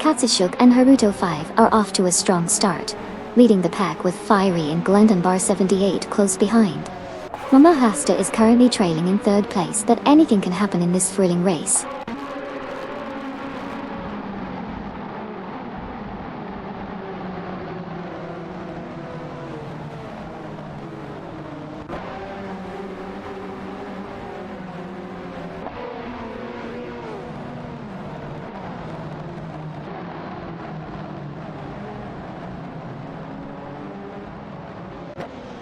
Katsushuk and Haruto 5 are off to a strong start, leading the pack with Fiery and Glendon Bar 78 close behind. Mama Hasta is currently trailing in third place, but anything can happen in this thrilling race.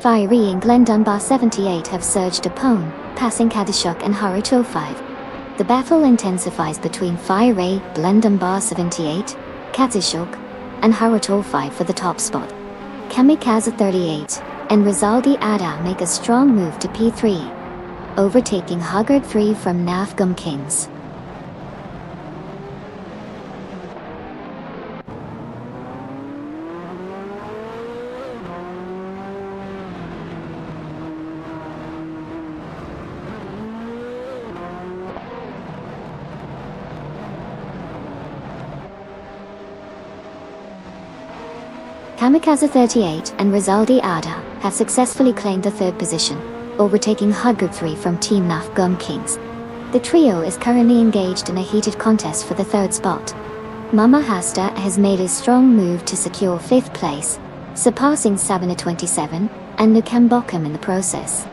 Fiery and Glendon Bar 78 have surged upon, passing Katsushuk and Haruto 5. The battle intensifies between Fiery, Glendon Bar 78, Katsushuk, and Haruto 5 for the top spot. Kamikaze 38 and Rizaldi Ada make a strong move to P3, overtaking Huggard 3 from Nafgum Kings. Kamikaze 38 and Rizaldi Ada have successfully claimed the third position, overtaking Huggard 3 from Team Nafgum Kings. The trio is currently engaged in a heated contest for the third spot. Mama Hasta has made a strong move to secure 5th place, surpassing Sabina 27 and Nukambokum in the process.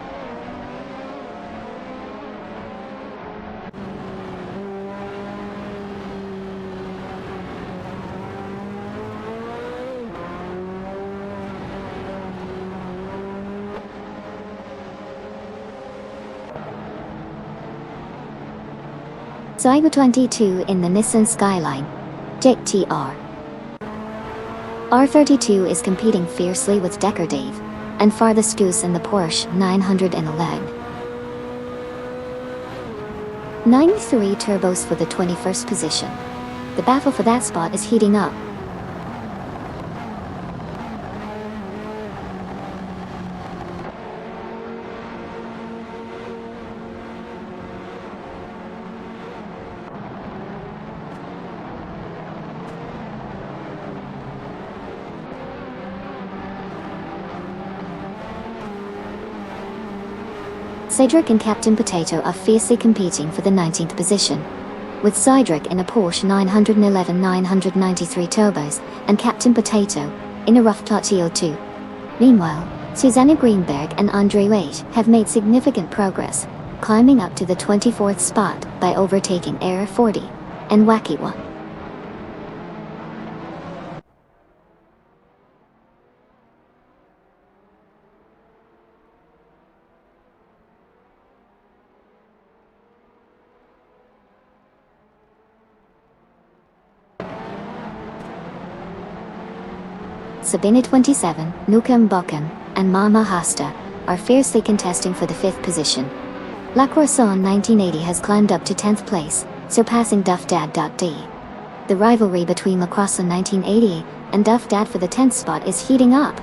Zygo 22 in the Nissan Skyline, JTR. R32 is competing fiercely with Decker Dave, and Farthest Goose in the Porsche 911. 93 turbos for the 21st position. The battle for that spot is heating up. Cedric and Captain Potato are fiercely competing for the 19th position, with Cedric in a Porsche 911 993 turbos and Captain Potato in a rough TO2. Meanwhile, Susanna Greenberg and Andre Wade have made significant progress, climbing up to the 24th spot by overtaking Air 40 and Wacky One. Sabina 27, Nukambokum, and Mama Hasta are fiercely contesting for the 5th position. La Croissant 1980 has climbed up to 10th place, surpassing Duff Dad.D. The rivalry between La Croissant 1980 and Duff Dad for the 10th spot is heating up.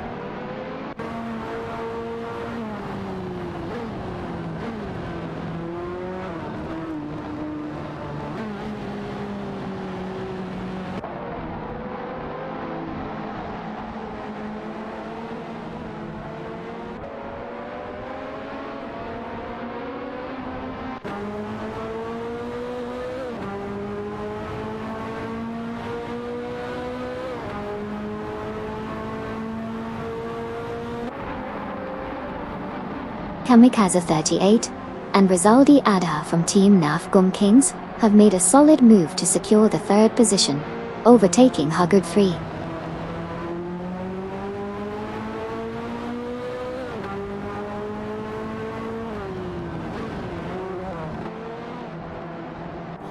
Kamikaze 38 and Rizaldi Ada from Team Nafgum Kings have made a solid move to secure the 3rd position, overtaking Huggard 3.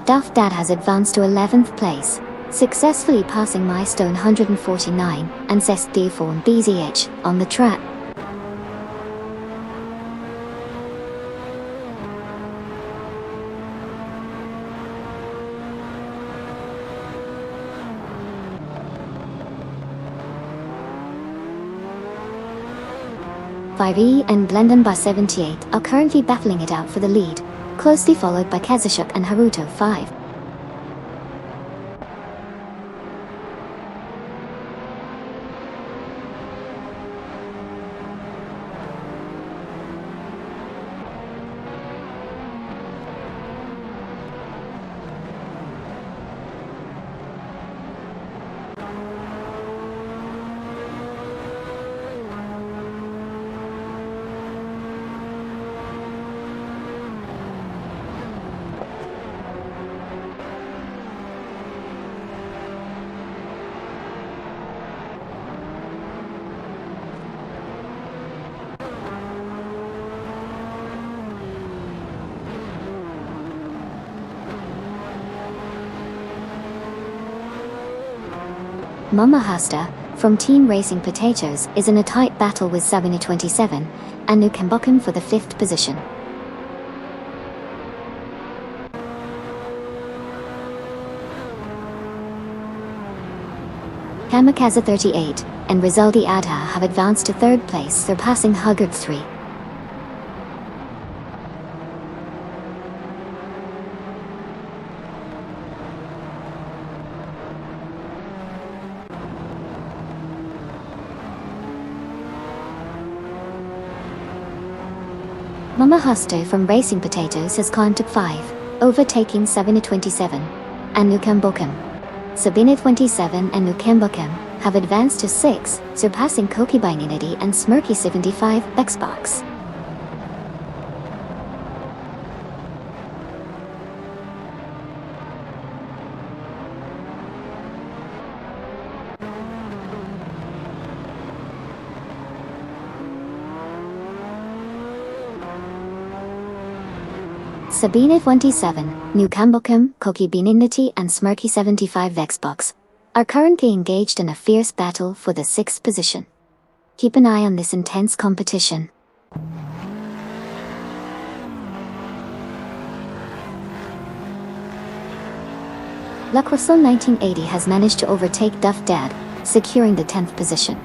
Duff Dad has advanced to 11th place, successfully passing milestone 149 and Cest4 BZH on the track. Fiery and Glendon Bar 78 are currently battling it out for the lead, closely followed by Katsushuk and Haruto 5. Mama Hasta, from Team Racing Potatoes, is in a tight battle with Sabine 27 and Nukambokum for the 5th position. Kamikaze 38 and Rizaldi Adha have advanced to 3rd place, surpassing Huggard 3. Mama Hasto from Racing Potatoes has climbed to 5, overtaking Sabine 27 and Nukambokum. Sabine 27 and Nukambokum have advanced to 6, surpassing Koki Baininity and Smirky 75 Xbox. Sabine 27, Nukambokum, Koki Baininity and Smirky 75 Xbox are currently engaged in a fierce battle for the 6th position. Keep an eye on this intense competition. La Croissant 1980 has managed to overtake Duff Dad, securing the 10th position.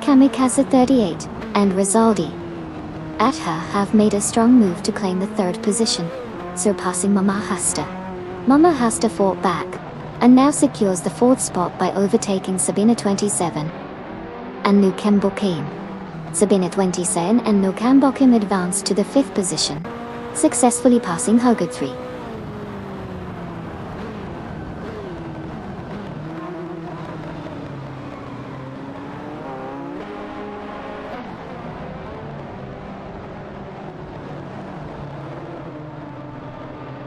Kamikaze 38 and Rizaldi Adha have made a strong move to claim the 3rd position, surpassing Mama Hasta. Mama Hasta fought back and now secures the 4th spot by overtaking Sabine 27 and Nukambokum. Sabine 27 and Nukambokum advanced to the 5th position, successfully passing Huggard 3.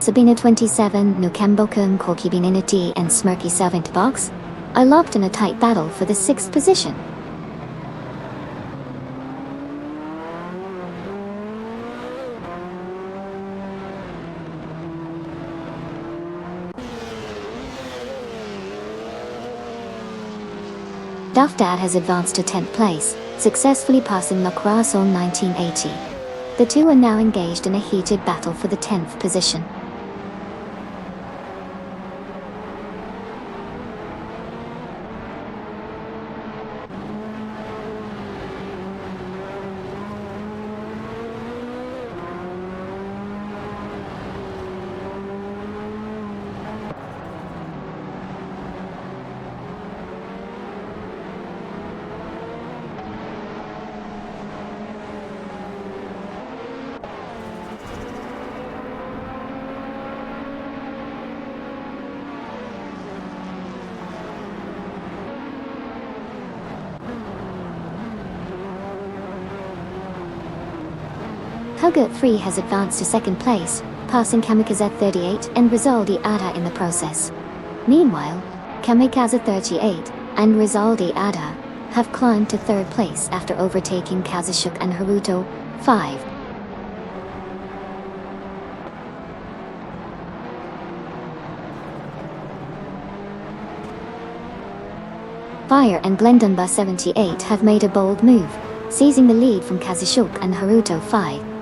Sabine 27, Nukambokum, Koki Baininity and Smirky 7th box are locked in a tight battle for the 6th position. Duff Dad has advanced to 10th place, successfully passing La Croissant 1980. The two are now engaged in a heated battle for the 10th position. Huggard 3 has advanced to 2nd place, passing Kamikaze 38 and Rizaldi Adha in the process. Meanwhile, Kamikaze 38 and Rizaldi Adha have climbed to 3rd place after overtaking Kazushuk and Haruto 5. Fire and Glendonba 78 have made a bold move, seizing the lead from Kazushuk and Haruto 5.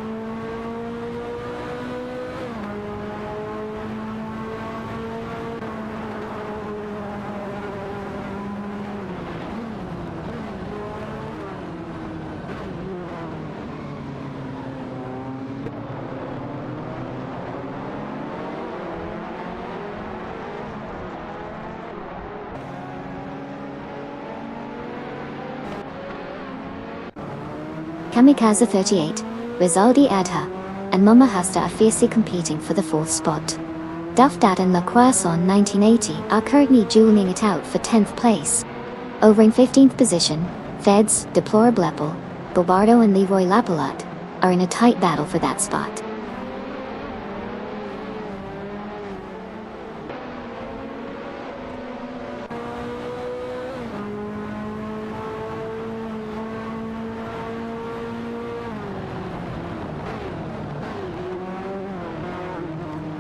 Kamikaze 38, Rizaldi Adha, and Mama Hasta are fiercely competing for the 4th spot. Duffdat and La Croissant 1980 are currently dueling it out for 10th place. Over in 15th position, Feds, Deplorable, Bobardo and Leroy Lapalat are in a tight battle for that spot.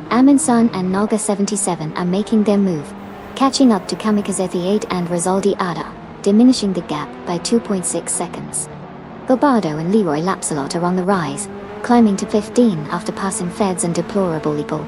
Aminsan and Naga 77 are making their move, catching up to Kamikaze 38 and Rizaldi Ada, diminishing the gap by 2.6 seconds. Bobardo and Leroy Lapsalot are on the rise, climbing to 15 after passing Feds and Deplorable Legal.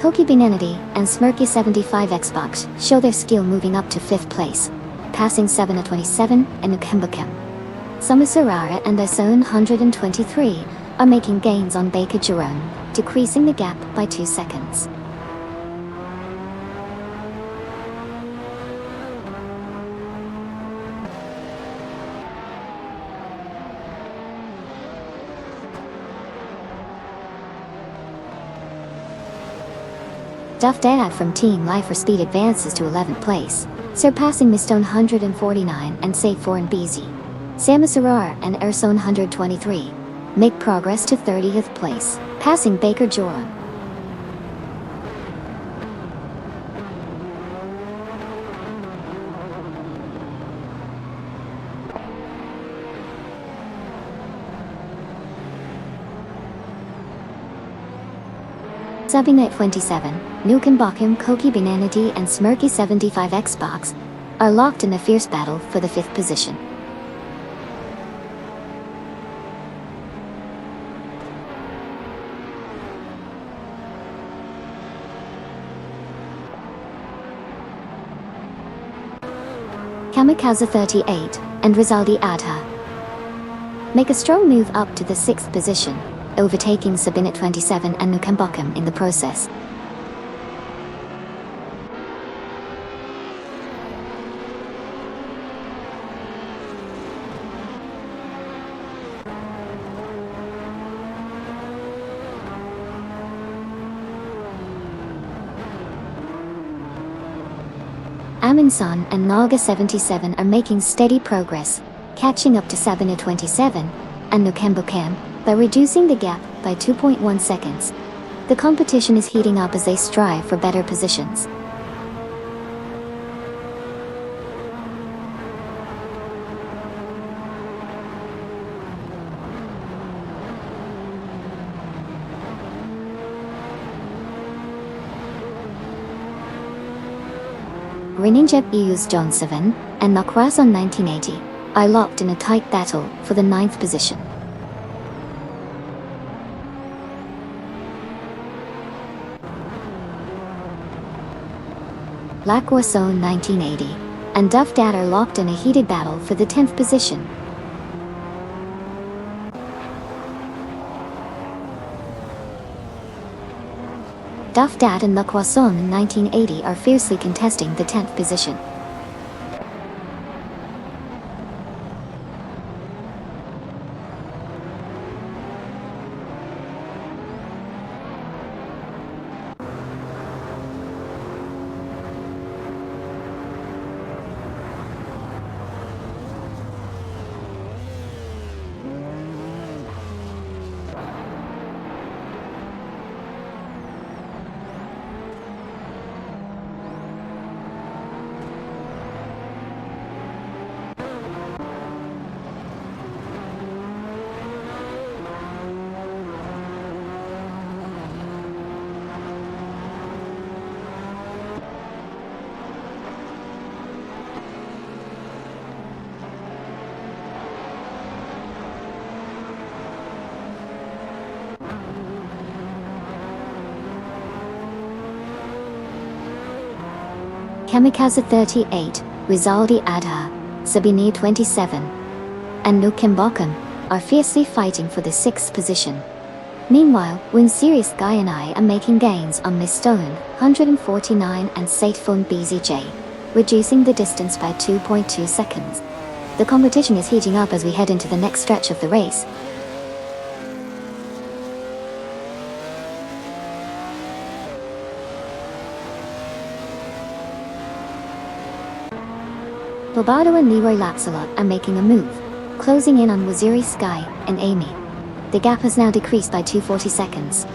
Koki Binenity and Smirky 75 Xbox show their skill moving up to 5th place, passing 727 and Nukembakem. Samusarara and Zone 123 are making gains on Baker Jerome, decreasing the gap by 2 seconds. Duff Dad from Team Life for Speed advances to 11th place, surpassing Mistone 149 and Safe 4 and BZ. Samusarar and Erzone 123 make progress to 30th place, passing Baker Joram. Sabinate 27, Nukenbakum, Koki Binanity and Smirky 75 Xbox are locked in a fierce battle for the 5th position. Kamikaze 38 and Rizaldi Adha make a strong move up to the 6th position, overtaking Sabinate 27 and Nukembakum in the process. Aminsan and Naga 77 are making steady progress, catching up to Sabinate 27 and Nukembakum by reducing the gap by 2.1 seconds. The competition is heating up as they strive for better positions. Reninjep EU's John 7 and Nakras on 1980 are locked in a tight battle for the 9th position. Laquason 1980 and Duff Dad are locked in a heated battle for the 10th position. Duff Dad and Laquason 1980 are fiercely contesting the 10th position. Kamikaze 38, Rizaldi Adha, Sabini 27, and Nukembokum are fiercely fighting for the 6th position. Meanwhile, Win Series Guy and I are making gains on Miss Stone, 149 and Satefun BZJ, reducing the distance by 2.2 seconds. The competition is heating up as we head into the next stretch of the race. Bobado and Leroy Lapsalot are making a move, closing in on Waziri Sky and Amy. The gap has now decreased by 240 seconds.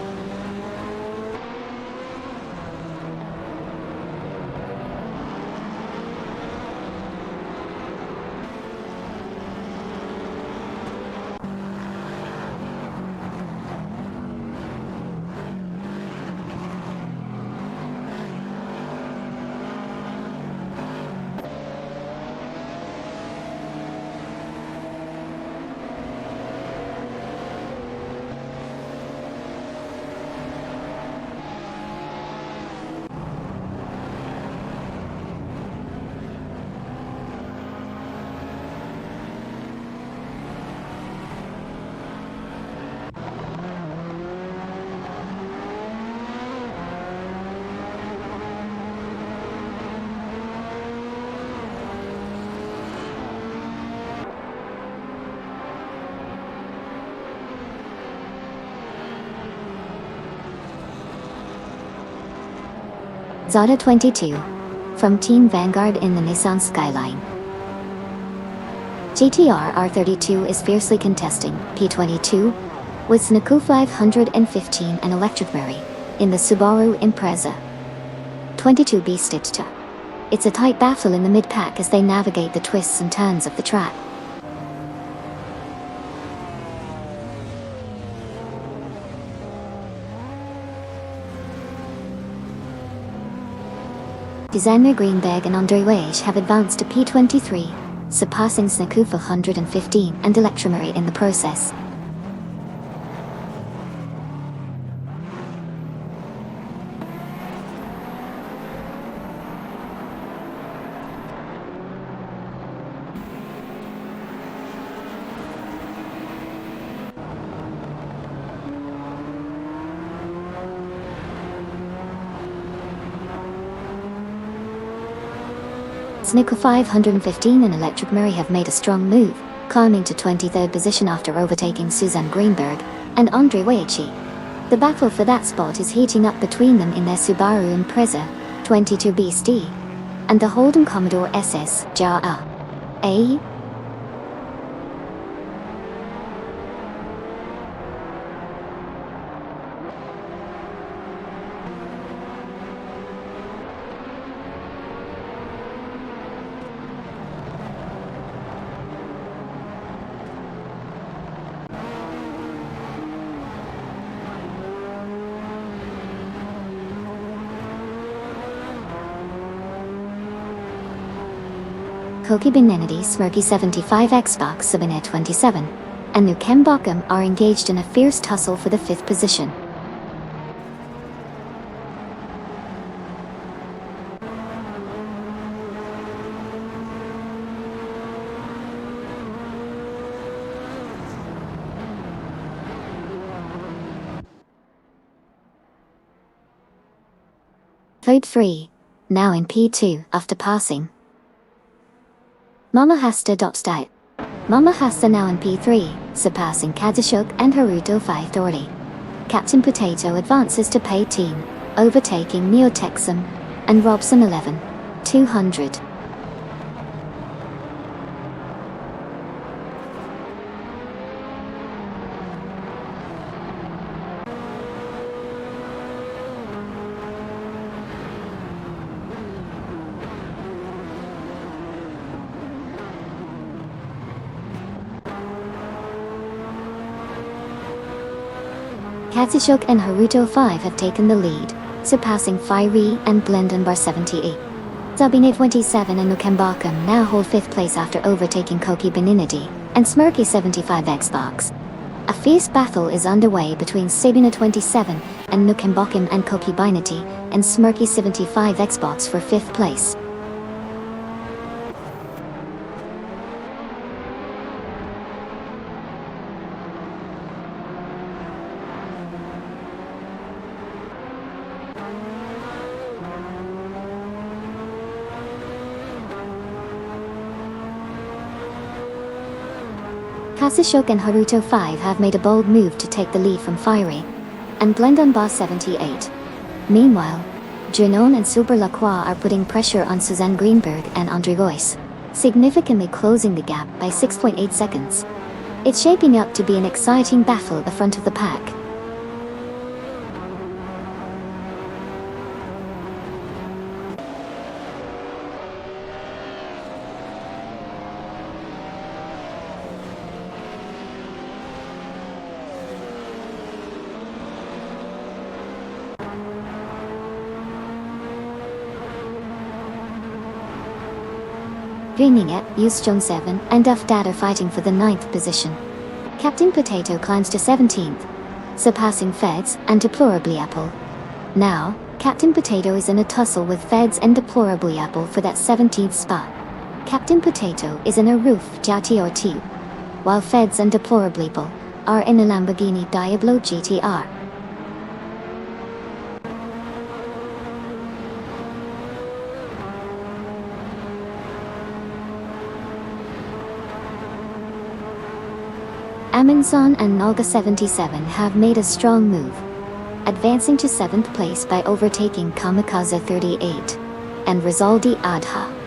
Zada 22, from Team Vanguard in the Nissan Skyline. GTR R32 is fiercely contesting P22 with Snaku 515 and Electric Mary in the Subaru Impreza. 22B Stitcha. It's a tight battle in the mid-pack as they navigate the twists and turns of the track. Designer Greenberg and Andre Wage have advanced to P23, surpassing Snaku 415 and Electromary in the process. Snaku 515 and Electric Mary have made a strong move, climbing to 23rd position after overtaking Suzanne Greenberg and Andre Waichi. The battle for that spot is heating up between them in their Subaru Impreza 22BSD and the Holden Commodore SS JA. Koki Benenity Smirky 75 Xbox Sabine 27 and Nukembokum are engaged in a fierce tussle for the 5th position. Code 3, now in P2 after passing Mama Hasta. Mama Hasta now in P3, surpassing Kadashuk and Haruto 530. Captain Potato advances to P10, overtaking Neotexum and Robson 11, 200. Katsushuk and Haruto 5 have taken the lead, surpassing Fiery and Blendon Bar 78. Sabine 27 and Nukembokum now hold 5th place after overtaking Koki Beninity and Smirky 75 Xbox. A fierce battle is underway between Sabine 27 and Nukembokum and Koki Binity and Smirky 75 Xbox for 5th place. Kasashok and Haruto 5 have made a bold move to take the lead from Fiery and Glendon Bar 78. Meanwhile, Junon and Super Lacroix are putting pressure on Suzanne Greenberg and Andre Royce, significantly closing the gap by 6.8 seconds. It's shaping up to be an exciting battle at the front of the pack. Bringing it, Yusjong 7 and Duff Dad are fighting for the 9th position. Captain Potato climbs to 17th, surpassing Feds and Deplorably Apple. Now, Captain Potato is in a tussle with Feds and Deplorably Apple for that 17th spot. Captain Potato is in a Roof GTR, while Feds and Deplorably Apple are in a Lamborghini Diablo GTR. Amundsen and Nolga 77 have made a strong move, advancing to 7th place by overtaking Kamikaze 38 and Rizaldi Adha.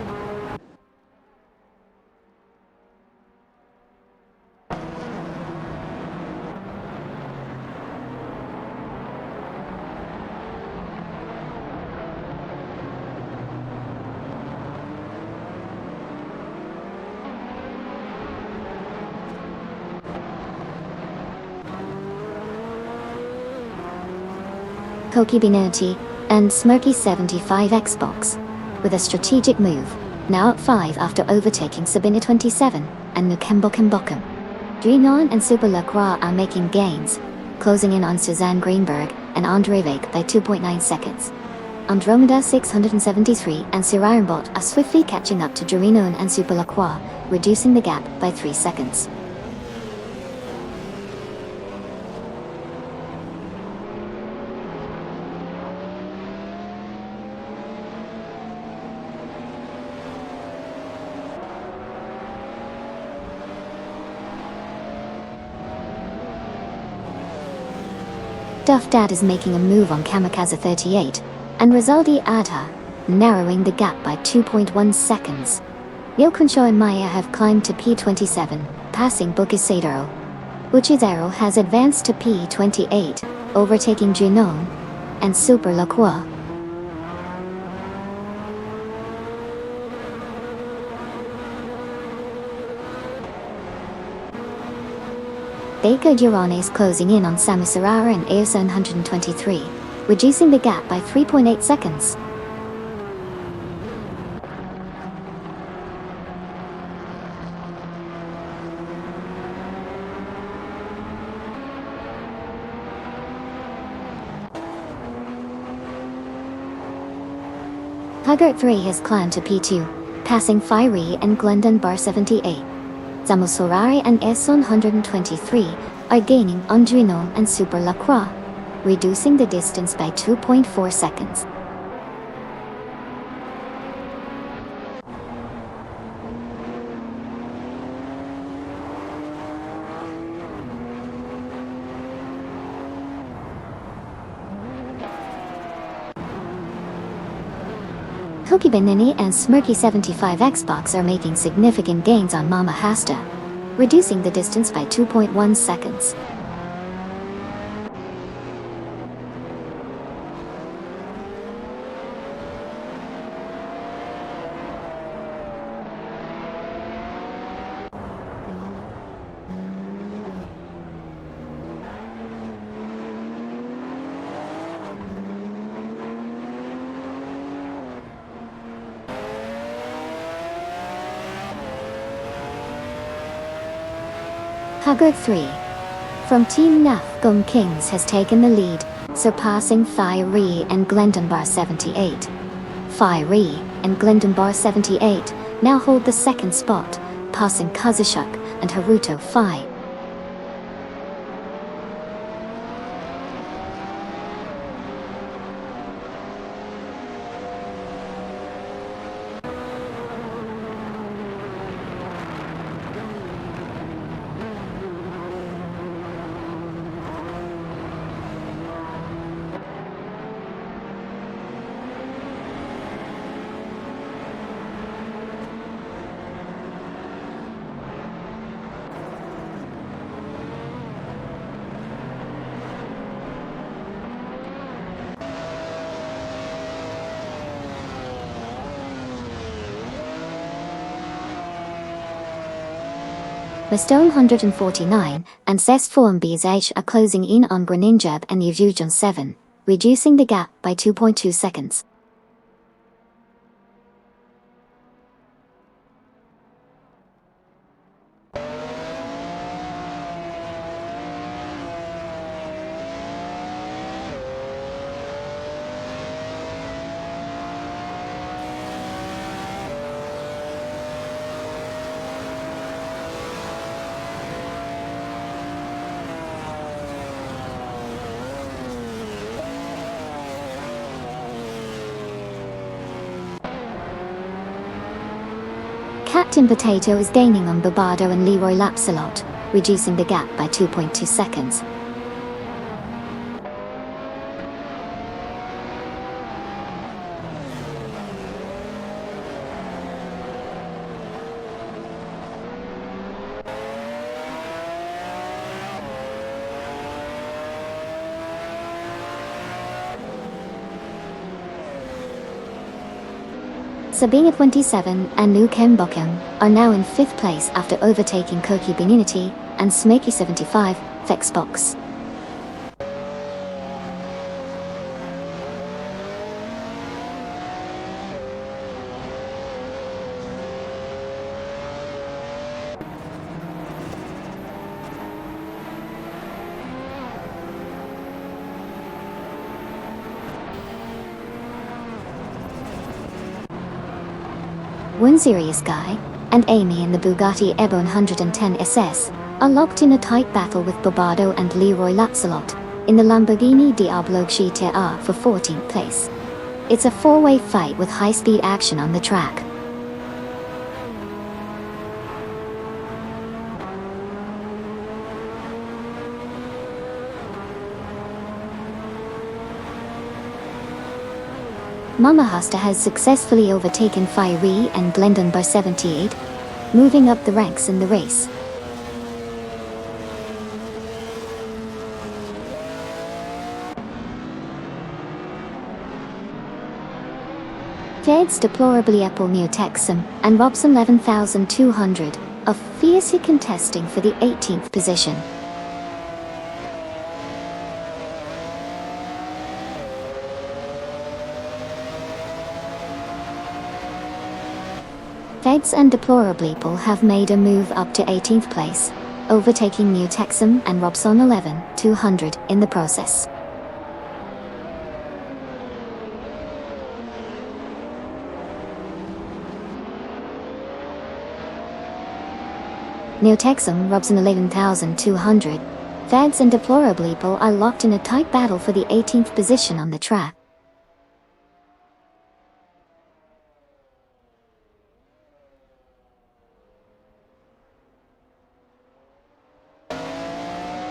Koki Binoti and Smirky 75 Xbox, with a strategic move, now at 5 after overtaking Sabina 27 and Nukembokem. Drinon and Super Lacroix are making gains, closing in on Suzanne Greenberg and Andre Vake by 2.9 seconds. Andromeda 673 and Sirarimbot are swiftly catching up to Drinon and Super Lacroix, reducing the gap by 3 seconds. Duff Dad is making a move on Kamikaze 38 and Rizaldi Adha, narrowing the gap by 2.1 seconds. Yokunsho and Maya have climbed to P27, passing Bukisadero. Uchidero has advanced to P28, overtaking Junon and Super Lacroix. Baker Durane is closing in on Samusarara and AOSA 123, reducing the gap by 3.8 seconds. Huggart 3 has climbed to P2, passing Fiery and Glendon Bar 78. Zamusorari and Eson 123 are gaining on Junon and Super Lacroix, reducing the distance by 2.4 seconds. Koki Benini and Smirky 75 Xbox are making significant gains on Mama Hasta, reducing the distance by 2.1 seconds. Huggard 3 from Team Nafgum Kings has taken the lead, surpassing Fiery and Glendon Bar 78. Fiery and Glendon Bar 78 now hold the second spot, passing Kazushuk and Haruto 5. Mastone 149 and Cest Form BSH are closing in on Groninjab and Yujujon 7, reducing the gap by 2.2 seconds. Captain Potato is gaining on Barbardo and Leroy Lapsalot, reducing the gap by 2.2 seconds. Sabina 27 and Liu Kembokem are now in 5th place after overtaking Koki Beninity and Smoky 75, Fexbox. One Serious Guy and Amy in the Bugatti Ebon 110 SS are locked in a tight battle with Barbardo and Leroy Lapsalot in the Lamborghini Diablo GTR for 14th place. It's a 4-way fight with high-speed action on the track. Mama Hasta has successfully overtaken Fiery and Glendon by 78, moving up the ranks in the race. Fed's deplorably Apple New Texan and Robson 11,200 are fiercely contesting for the 18th position. Feds and Deplorableeple have made a move up to 18th place, overtaking New Texan and Robson 11,200 in the process. New Texan, Robson 11,200, Feds and Deplorableeple are locked in a tight battle for the 18th position on the track.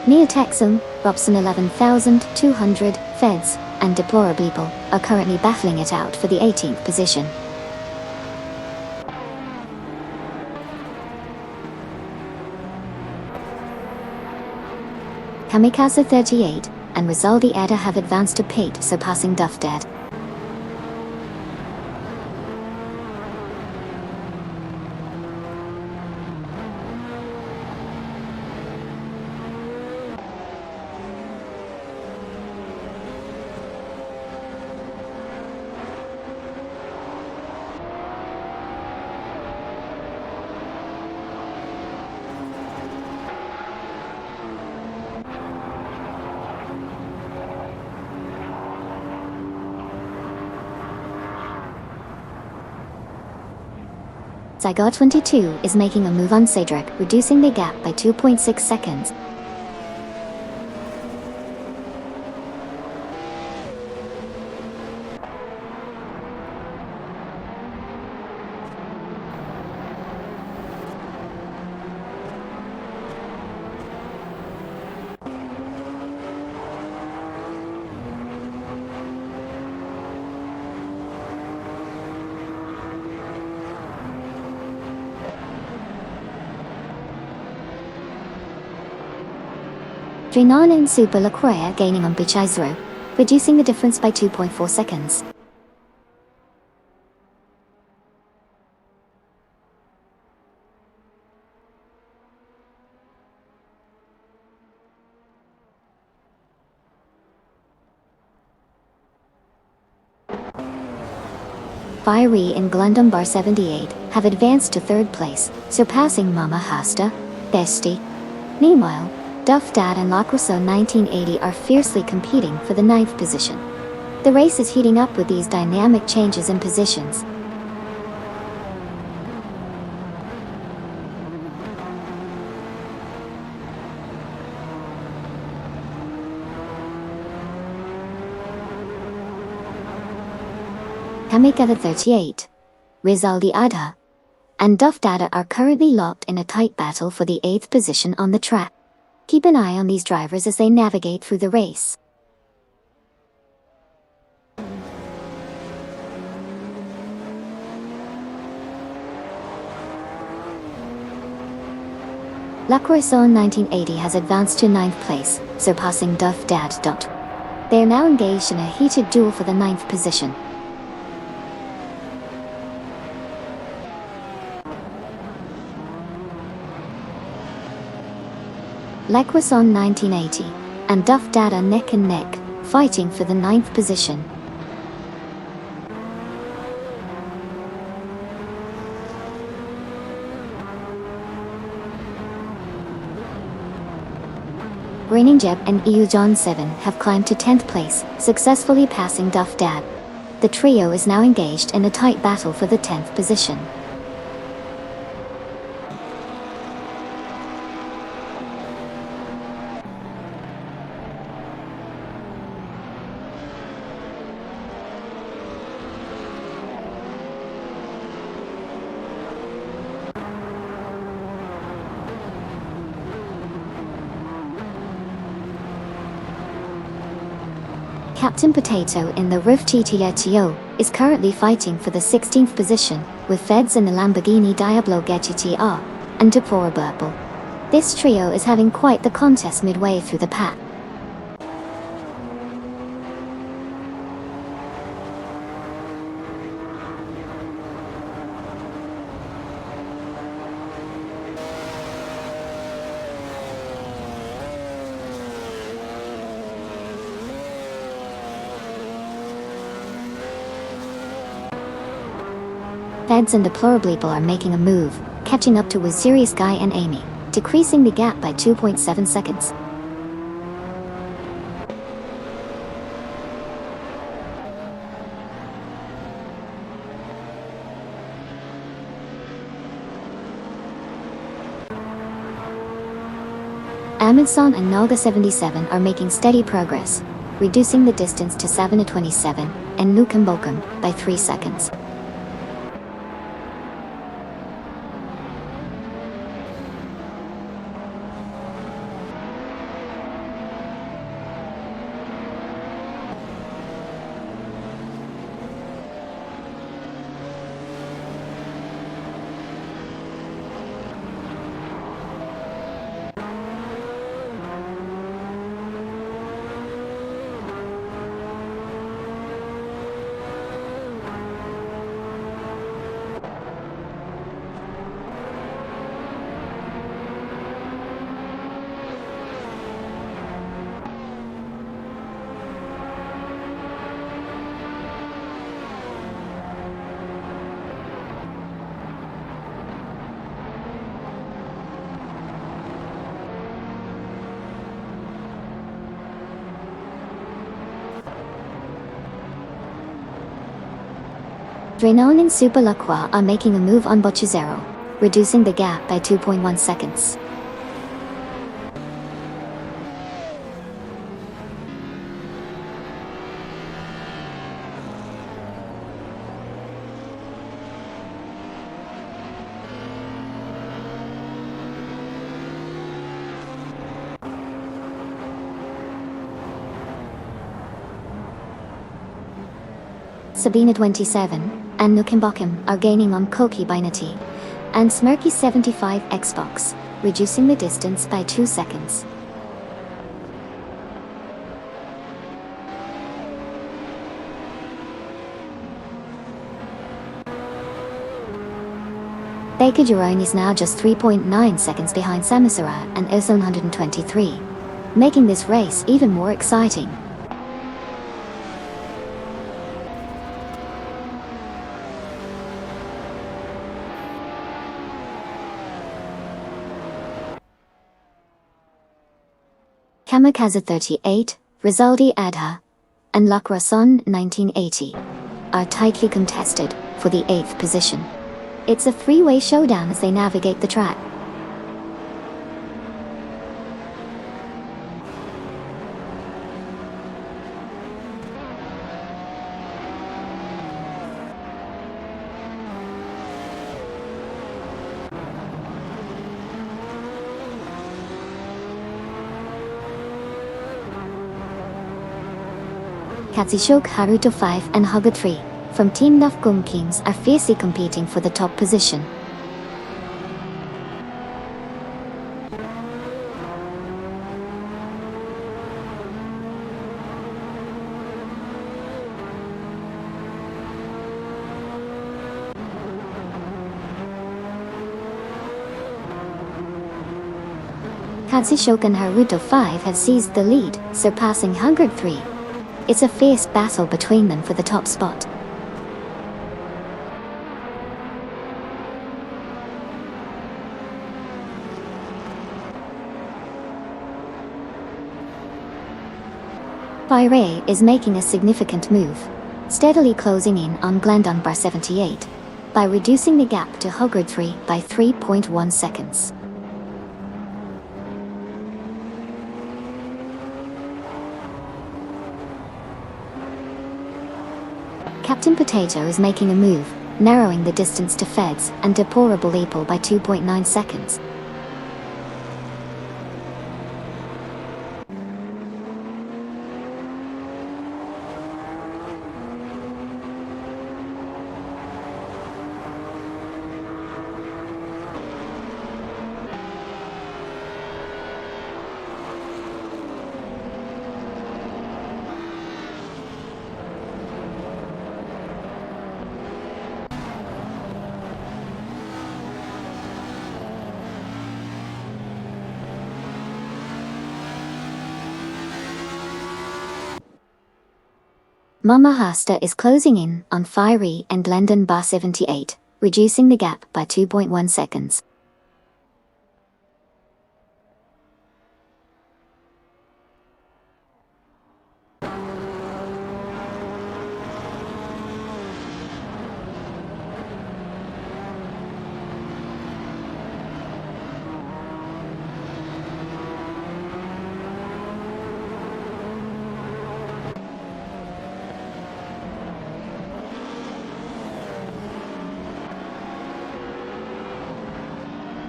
Neo Texan, Robson 11,200, Feds, and Deplorableeple are currently battling it out for the 18th position. Kamikaze 38 and Rizaldi Eda have advanced to Pate, surpassing Duff Dead. Zygar 22 is making a move on Cedric, reducing the gap by 2.6 seconds. Drinan and Super Lacroix gaining on Bichizro, reducing the difference by 2.4 seconds. Fiery and Glendumbar 78 have advanced to third place, surpassing Mama Hasta, Bestie. Meanwhile, Duff Dad and Lacrosso 1980 are fiercely competing for the ninth position. The race is heating up with these dynamic changes in positions. Kamika 38, Rizaldi Adha, and Duff Dada are currently locked in a tight battle for the 8th position on the track. Keep an eye on these drivers as they navigate through the race. Lacroixon 1980 has advanced to 9th place, surpassing Duff Dad. They are now engaged in a heated duel for the 9th position. Lacroixon 1980 and Duff Dada neck and neck, fighting for the 9th position. Raining Jeb and EU John 7 have climbed to 10th place, successfully passing Duff Dad. The trio is now engaged in a tight battle for the 10th position. Captain Potato in the Roof GTO is currently fighting for the 16th position, with Feds in the Lamborghini Diablo GTR and Depora Burple. This trio is having quite the contest midway through the pack. Feds and Deplorably are making a move, catching up to with Serious Guy and Amy, decreasing the gap by 2.7 seconds. Amundsen and Naga 77 are making steady progress, reducing the distance to Savannah 27 and Nukem Bokum by 3 seconds. Renault and Super Lacroix are making a move on Bocchizero, reducing the gap by 2.1 seconds. Sabina 27 and Nukem Bokum are gaining on Koki Binati and Smirky 75 Xbox, reducing the distance by 2 seconds. Baker Jerome is now just 3.9 seconds behind Samusara and Ozone 123, making this race even more exciting. Kamikaze 38, Rizaldi Adha, and Lacroson 1980 are tightly contested for the 8th position. It's a three-way showdown as they navigate the track. Katsishok Haruto 5 and Haga 3 from Team Nafgum Kings are fiercely competing for the top position. Katsishok and Haruto 5 have seized the lead, surpassing Haggard 3. It's a fierce battle between them for the top spot. Fire is making a significant move, steadily closing in on Glendunbar 78, by reducing the gap to Haggard 3 by 3.1 seconds. Captain Potato is making a move, narrowing the distance to Feds and Deplorable Apple by 2.9 seconds. Mama Hasta is closing in on Fiery and Glendon Bar 78, reducing the gap by 2.1 seconds.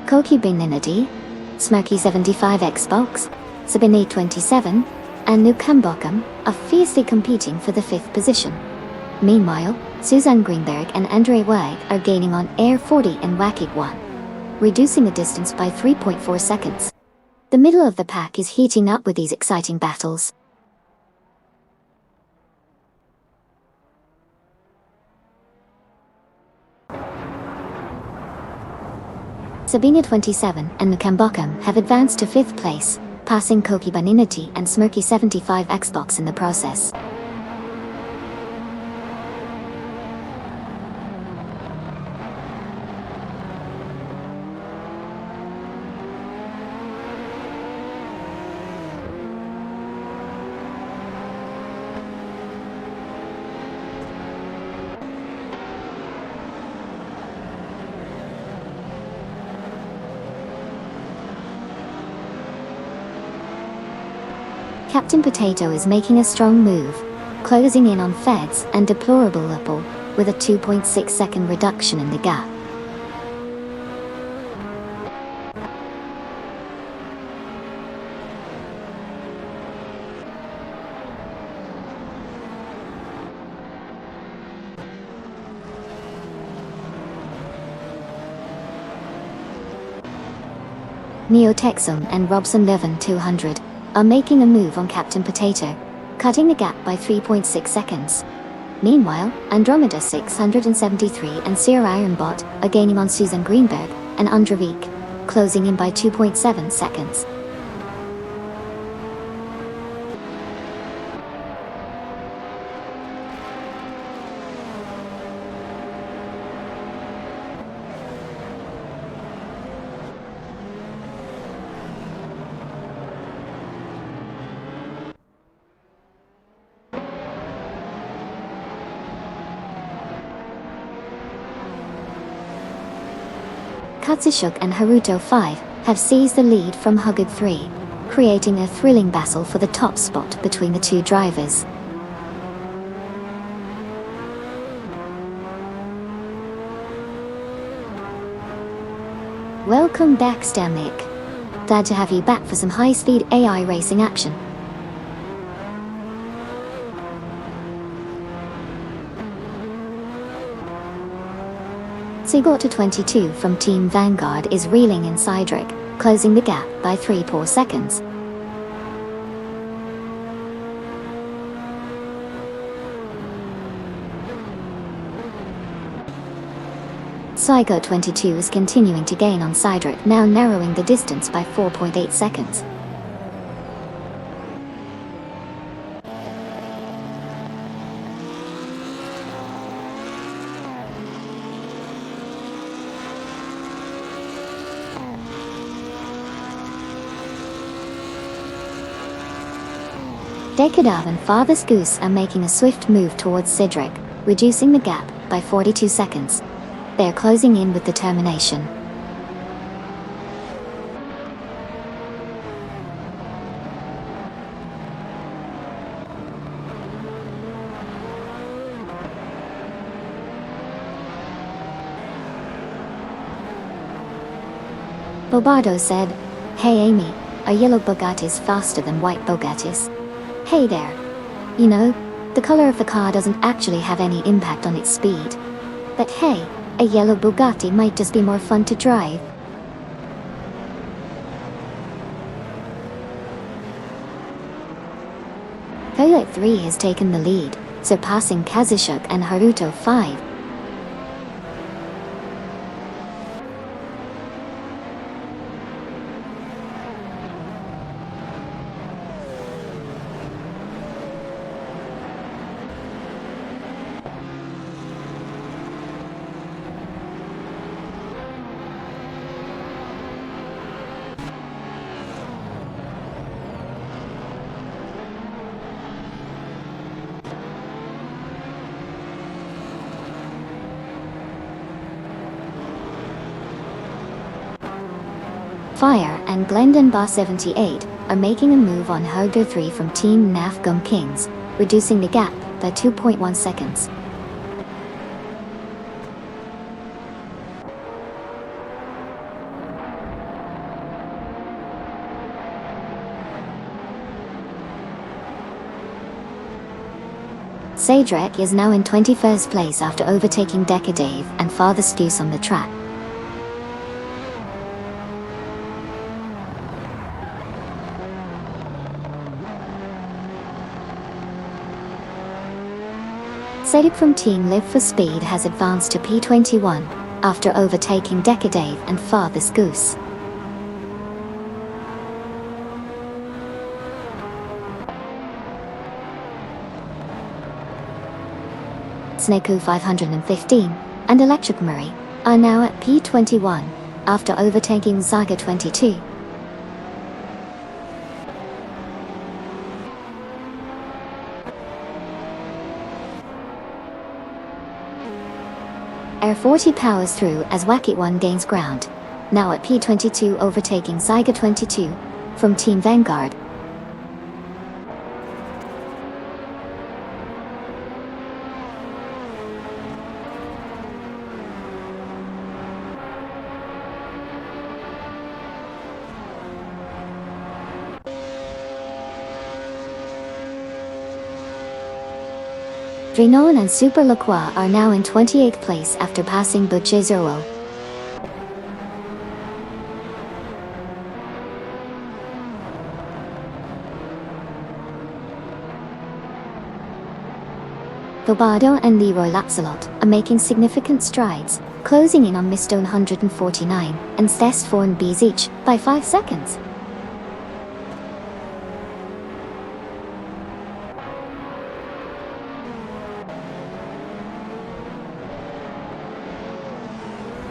Koki Bininadi, Smirky 75 Xbox, Sabine 27, and Nukambokam are fiercely competing for the 5th position. Meanwhile, Suzanne Greenberg and Andre Wag are gaining on Air 40 and Wackig 1, reducing the distance by 3.4 seconds. The middle of the pack is heating up with these exciting battles. Sabina 27 and Nukambokam have advanced to 5th place, passing Koki Baninati and Smirky 75 Xbox in the process. Captain Potato is making a strong move, closing in on Feds and Deplorable Apple, with a 2.6 second reduction in the gap. Neotexum and Robson Levin 200 are making a move on Captain Potato, cutting the gap by 3.6 seconds. Meanwhile, Andromeda 673 and Sierra Ironbot are gaining on Susan Greenberg and Andravik, closing in by 2.7 seconds. Katsushuk and Haruto 5 have seized the lead from Hugud 3, creating a thrilling battle for the top spot between the two drivers. Welcome back, Stanik. Glad to have you back for some high-speed AI racing action. Sigorta 22 from Team Vanguard is reeling in Cydric, closing the gap by 3 poor seconds. Sigurd 22 is continuing to gain on Cydric, now narrowing the distance by 4.8 seconds. Dekadav and Father Goose are making a swift move towards Cydric, reducing the gap by 42 seconds. They're closing in with determination. Bobardo said, "Hey Amy, a yellow Bugatti's faster than white Bugattis." Hey there. You know, the color of the car doesn't actually have any impact on its speed. But hey, a yellow Bugatti might just be more fun to drive. Toilet 3 has taken the lead, surpassing Kazushuk and Haruto 5. Fire and Glendon Bar 78 are making a move on Hugdo 3 from Team Nafgum Kings, reducing the gap by 2.1 seconds. Cydric is now in 21st place after overtaking Decadave and Father Goose on the track. Cedric from Team Live for Speed has advanced to P21, after overtaking Decadave and Father Goose. Sneku 515 and Electric Murray are now at P21, after overtaking Zyga 22. Air 40 powers through as Wackit 1 gains ground, now at P22 overtaking Zyga 22 from Team Vanguard. Drinon and Super Lacroix are now in 28th place after passing Butche Zero. Bobardo and Leroy Lapsalot are making significant strides, closing in on Mistone 149 and Stestforn Bees each by 5 seconds.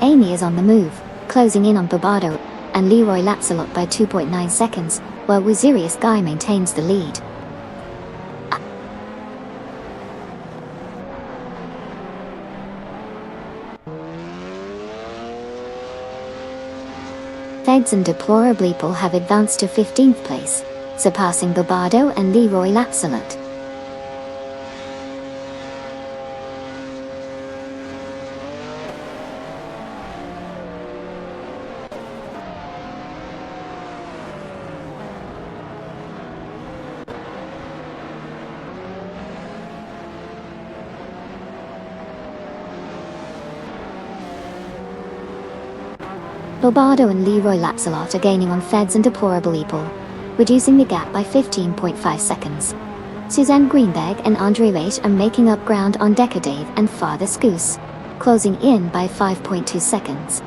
Amy is on the move, closing in on Bobardo and Leroy Lapsalot by 2.9 seconds, while Wazirius Guy maintains the lead. Feds and Deplorable have advanced to 15th place, surpassing Bobardo and Leroy Lapsalot. Bobardo and Leroy Lapsalot are gaining on Feds and Deplorable, reducing the gap by 15.5 seconds. Suzanne Greenberg and Andre Raish are making up ground on Decadave and Father Scoose, closing in by 5.2 seconds.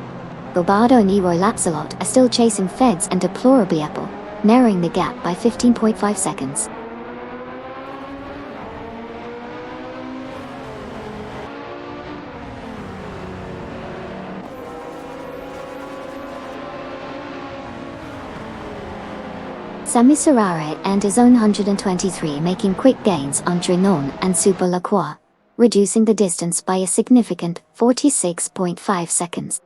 Bobardo and Leroy Lapsalot are still chasing Feds and Deplorable, narrowing the gap by 15.5 seconds. Sami Sarare and his own 123 making quick gains on Trinon and Super Lacroix, reducing the distance by a significant 46.5 seconds.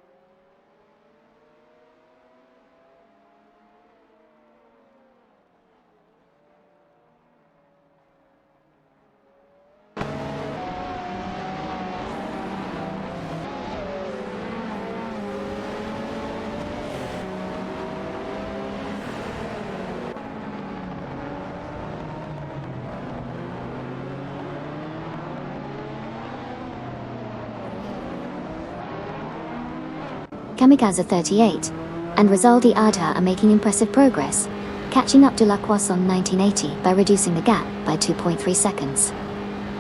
Kamikaze 38 and Rizaldi Adha are making impressive progress, catching up to Lacroixon 1980 by reducing the gap by 2.3 seconds.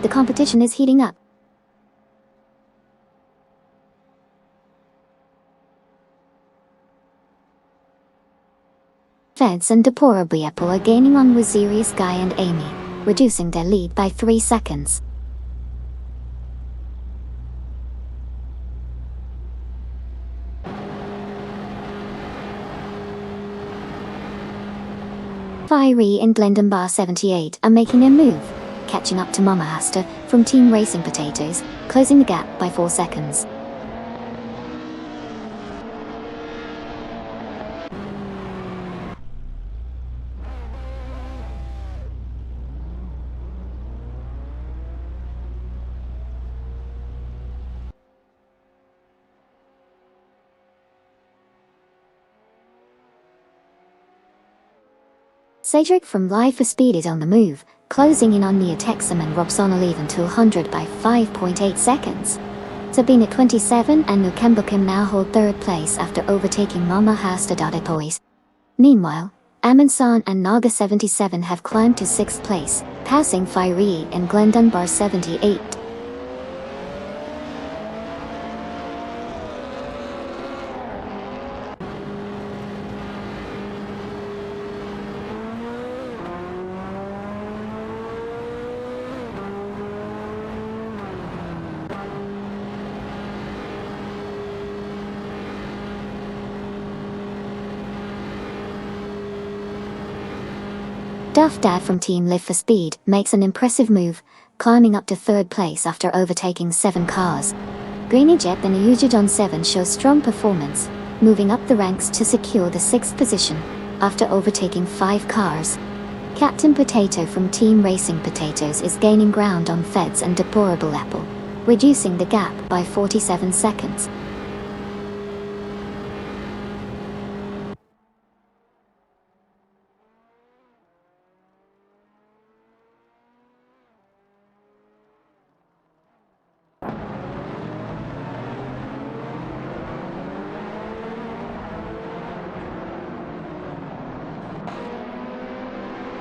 The competition is heating up. Feds and Deplorable are gaining on Wazirius Guy and Amy, reducing their lead by 3 seconds. Fiery and Glendon Bar 78 are making a move, catching up to Mama Hasta from Team Racing Potatoes, closing the gap by 4 seconds. Cedric from Live for Speed is on the move, closing in on Nia Texam and Robson Olive 200 by 5.8 seconds. Sabina 27 and Nukembukim now hold third place after overtaking Mama Hasta Pois. Meanwhile, Amansan and Naga 77 have climbed to 6th place, passing Fiery and Glendon Bar 78. Duff Dad from Team Live for Speed makes an impressive move, climbing up to 3rd place after overtaking 7 cars. Greeny Jet and Eugidon 7 show strong performance, moving up the ranks to secure the 6th position, after overtaking 5 cars. Captain Potato from Team Racing Potatoes is gaining ground on Feds and Deplorable, reducing the gap by 47 seconds.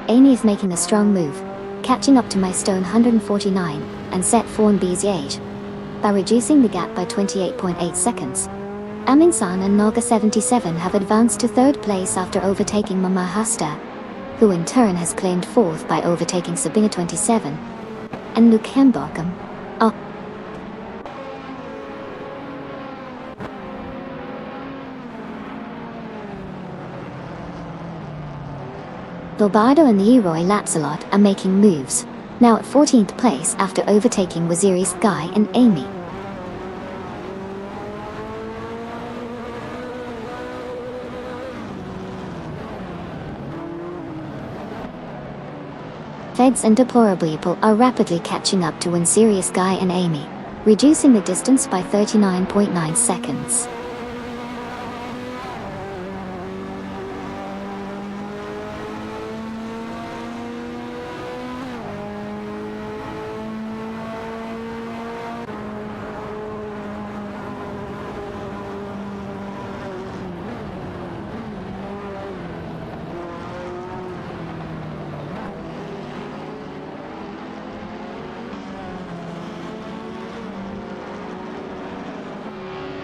Amy is making a strong move, catching up to My Stone 149 and Set Fawn Beziage, by reducing the gap by 28.8 seconds. Aminsan and Naga 77 have advanced to 3rd place after overtaking Mama Hasta, who in turn has claimed 4th by overtaking Sabina 27 and Lukembokum. Bobardo and Leroy Lapsalot are making moves, now at 14th place after overtaking Waziri's Guy and Amy. Reds and Deplorable are rapidly catching up to win Serious Guy and Amy, reducing the distance by 39.9 seconds.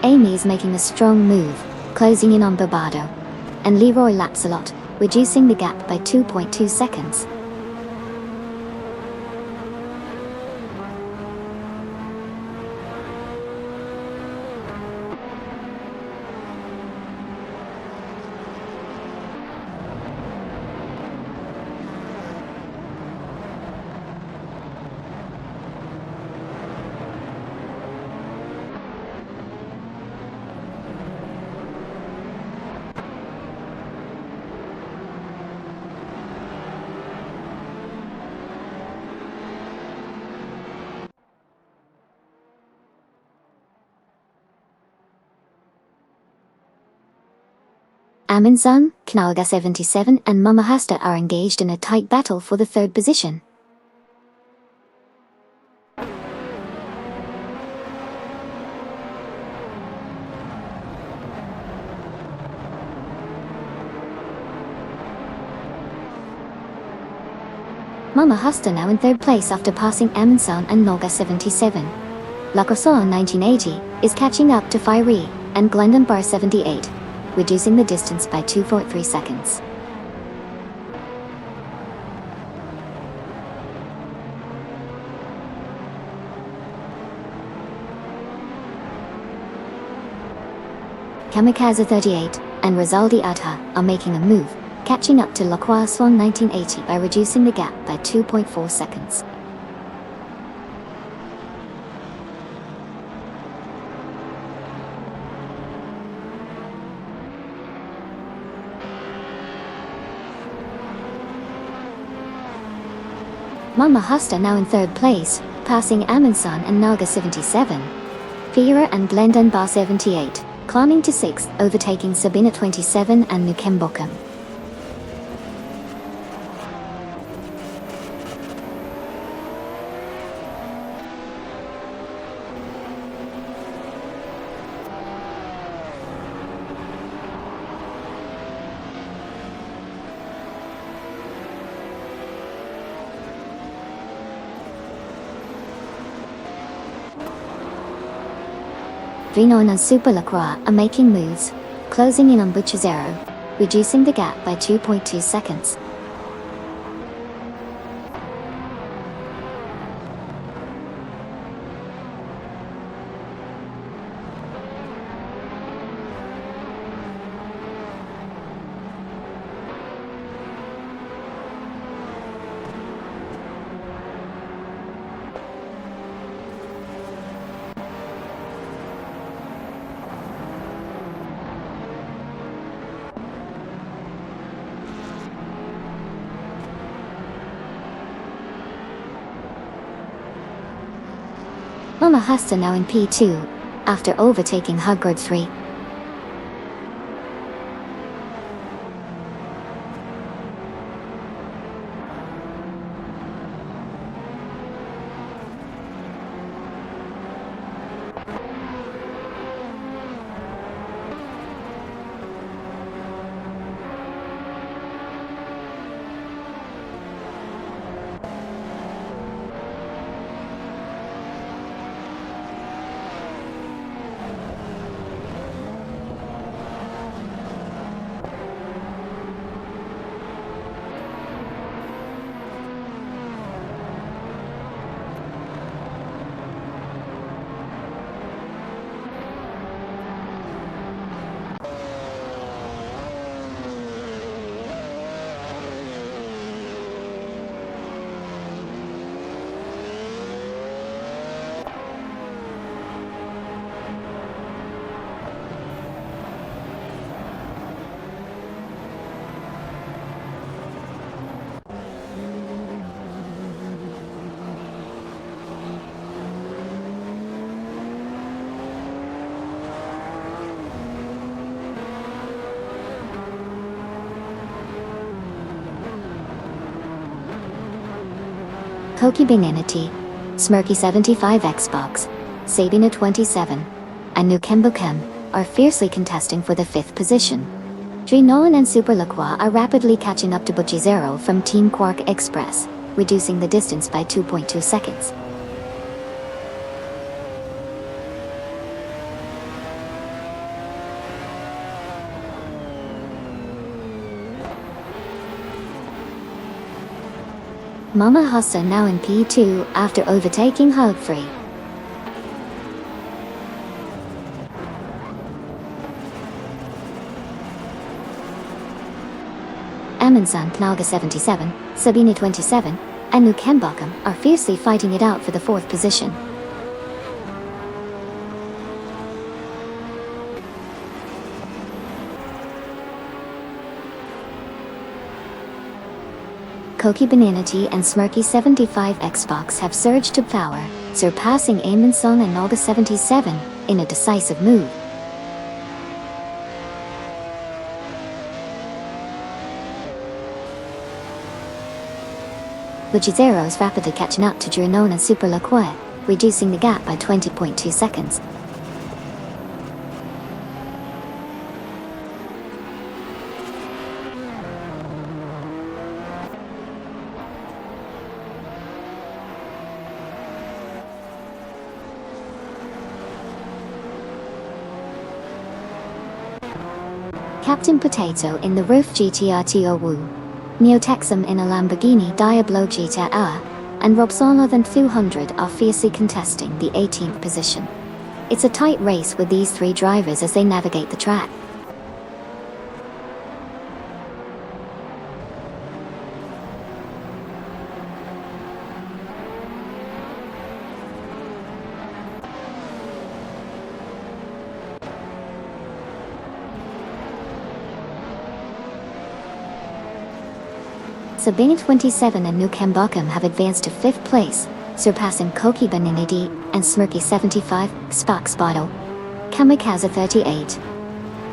Amy is making a strong move, closing in on Barbado, and Leroy laps a lot, reducing the gap by 2.2 seconds. Amundsen, Knauga 77 and Mama Hasta are engaged in a tight battle for the third position. Mama Hasta now in third place after passing Amundsen and Noga 77. La Croissant 1980 is catching up to Fiery and Glendon Bar 78, reducing the distance by 2.3 seconds. Kamikaze 38 and Rizaldi Adha are making a move, catching up to La Croissant 1980 by reducing the gap by 2.4 seconds. Mama Hasta now in third place, passing Amundsen and Naga 77. Fiera and Glendon Bar 78, climbing to 6th, overtaking Sabina 27 and Nukem Bochum. Vinon and Super Lacroix are making moves, closing in on Buchazero, reducing the gap by 2.2 seconds. Mama Hasta now in P2, after overtaking Hugard 3. Koki Binginity, Smirky 75 Xbox, Sabina 27, and Nukembukem are fiercely contesting for the 5th position. Nolan and Super Lacroix are rapidly catching up to Butchie Zero from Team Quark Express, reducing the distance by 2.2 seconds. Mama Hossa now in P2 after overtaking Hogfree. Amundsen Pnauga 77, Sabine 27, and Nukembukem are fiercely fighting it out for the 4th position. Koki Bananity and Smirky 75 Xbox have surged to power, surpassing Amundsen and Nolga 77 in a decisive move. Butchie Zero is rapidly catching up to Nolan and Super Lacroix, reducing the gap by 20.2 seconds. Captain Potato in the Roof GTR TOW, Neotexum in a Lamborghini Diablo GTR, and Robson than 200 are fiercely contesting the 18th position. It's a tight race with these 3 drivers as they navigate the track. Sabine 27 and Nukembukem have advanced to 5th place, surpassing Koki Baninidi and Smirky 75, Spox Bottle, Kamikaze 38,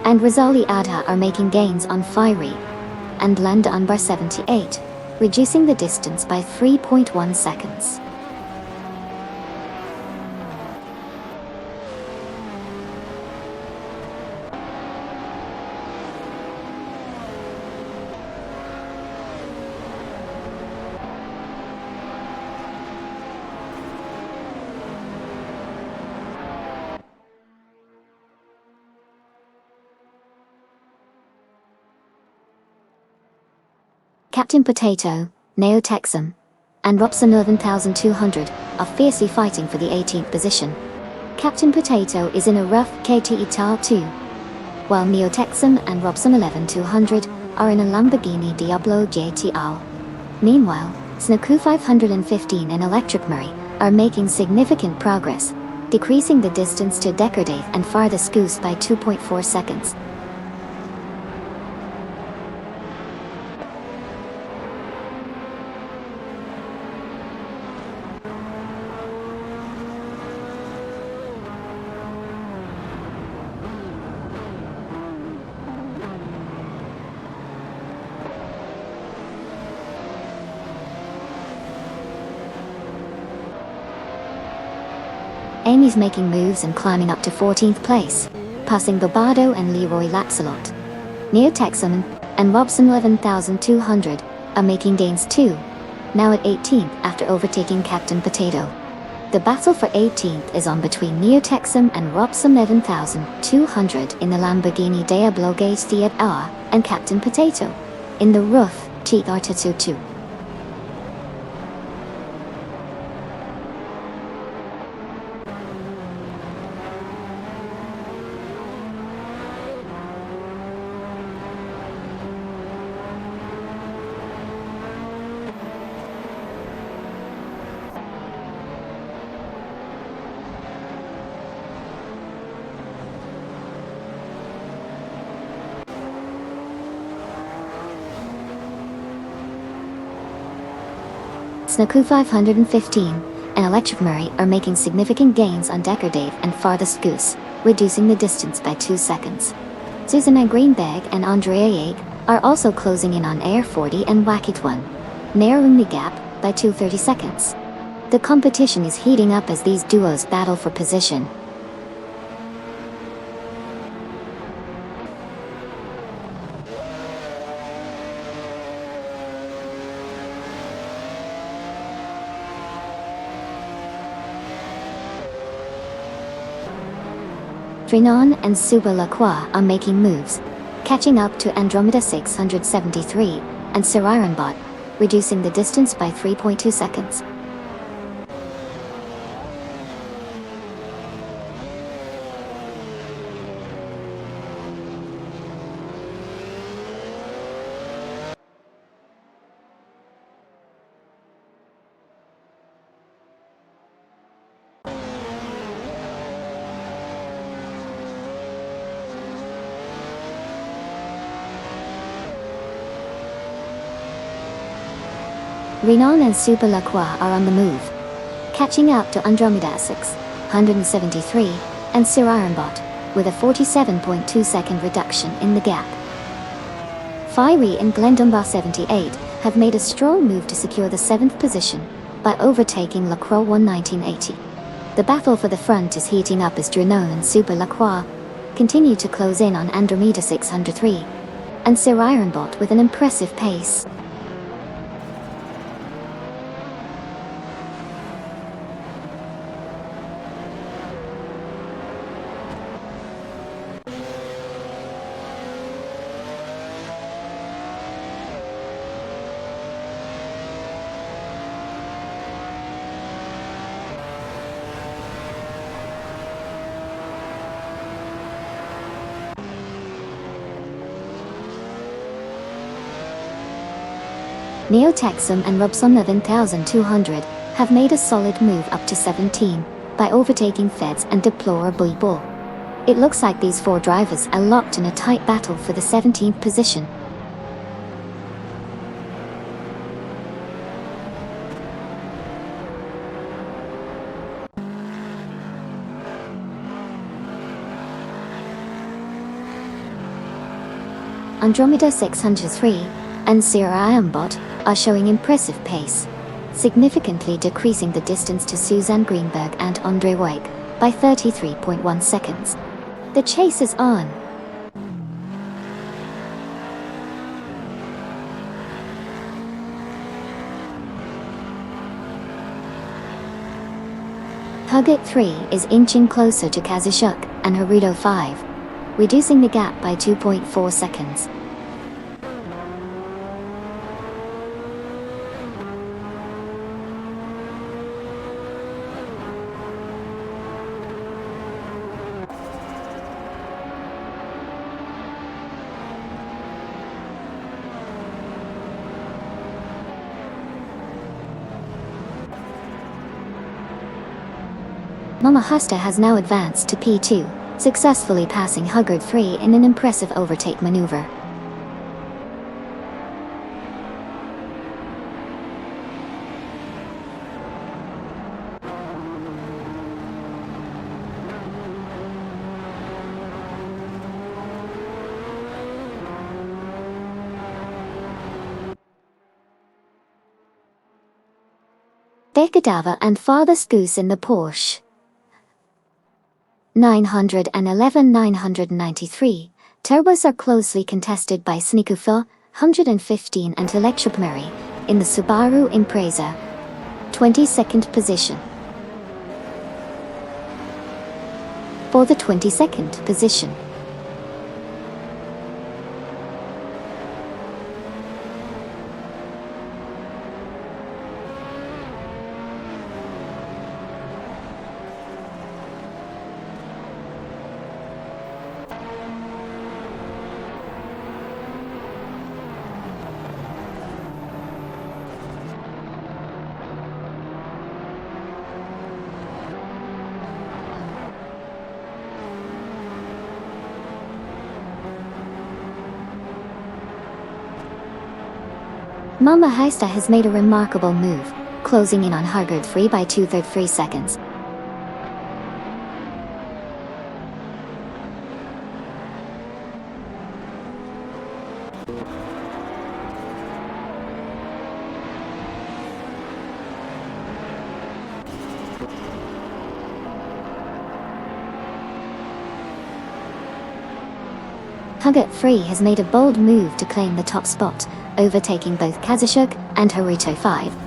and Razali Adha are making gains on Fiery and Landa Unbar 78, reducing the distance by 3.1 seconds. Captain Potato, Neotexum, and Robson 11200 are fiercely fighting for the 18th position. Captain Potato is in a rough KTE Tar 2, while Neotexum and Robson 11200 are in a Lamborghini Diablo GTR. Meanwhile, Snaku 515 and Electric Murray are making significant progress, decreasing the distance to Deckardave and farthest goose by 2.4 seconds. Amy's making moves and climbing up to 14th place, passing Bobardo and Leroy Lapsalot. Neotexum and Robson 11200 are making gains too, now at 18th after overtaking Captain Potato. The battle for 18th is on between Neotexum and Robson 11200 in the Lamborghini Diablo Gate TR and Captain Potato in the Roof GTR 222. Snaku 515 and Electric Murray are making significant gains on Deckardave and farthest goose, reducing the distance by 2 seconds. Susanna Greenberg and Andrea Yaeg are also closing in on Air 40 and Wackett 1, narrowing the gap by 2:30 seconds. The competition is heating up as these duos battle for position. Renault and Super Lacroix are making moves, catching up to Andromeda 673 and Sirironbot, reducing the distance by 3.2 seconds. Renault and Super Lacroix are on the move, catching up to Andromeda 673 and Sirironbot, with a 47.2 second reduction in the gap. Fiery and Glendumbar 78 have made a strong move to secure the 7th position by overtaking Lacroix 1980. The battle for the front is heating up as Renault and Super Lacroix continue to close in on Andromeda 603 and Sirironbot with an impressive pace. Neotexum and Robson 11200 have made a solid move up to 17 by overtaking Feds and Deplore Bull. It looks like these 4 drivers are locked in a tight battle for the 17th position. Andromeda 603 and Sirironbot are showing impressive pace, significantly decreasing the distance to Suzanne Greenberg and Andre Weig by 33.1 seconds. The chase is on. Huggett 3 is inching closer to Kazushuk and Haruto 5, reducing the gap by 2.4 seconds. Mama Husta has now advanced to P2, successfully passing Huggard 3 in an impressive overtake maneuver. Decadava and farthest goose in the Porsche 911-993 turbos are closely contested by Snikufa 115 and Electropmeri in the Subaru Impreza 22nd position. For the 22nd position, Mama Heista has made a remarkable move, closing in on Huggard 3 by 2.3 seconds. Hugot 3 has made a bold move to claim the top spot, overtaking both Kazushuk and Haruto 5.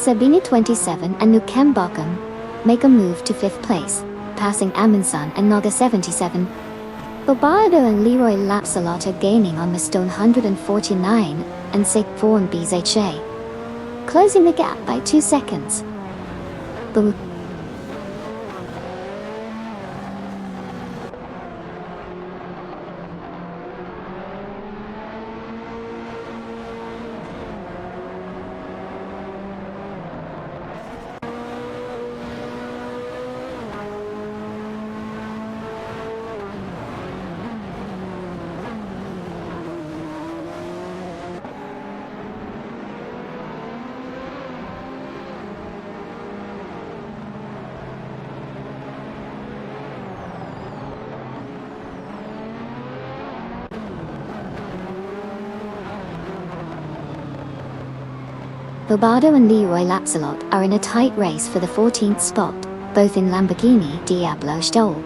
Sabine 27 and Nukem Bochum make a move to 5th place, passing Amundsen and Naga 77. Bobardo and Leroy Lapsalot are gaining on Mastone 149 and Sek4 and BZA, closing the gap by 2 seconds. Boom. Bobardo and Leroy Lapsalot are in a tight race for the 14th spot, both in Lamborghini Diablo Stoll.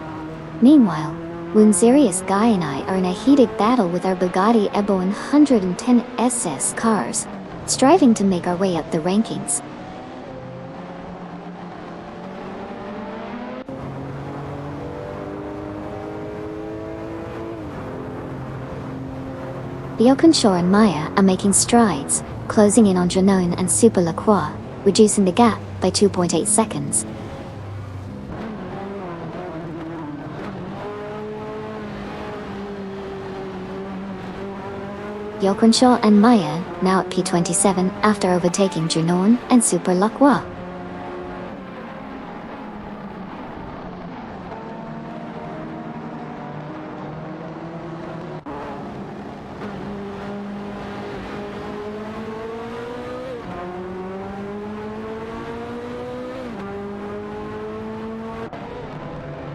Meanwhile, Woonserious Guy and I are in a heated battle with our Bugatti Ebo 110 SS cars, striving to make our way up the rankings. Bioconshore and Maya are making strides, closing in on Janone and Super Lacroix, reducing the gap by 2.8 seconds. Bioconshore and Maya now at P27 after overtaking Janone and Super Lacroix.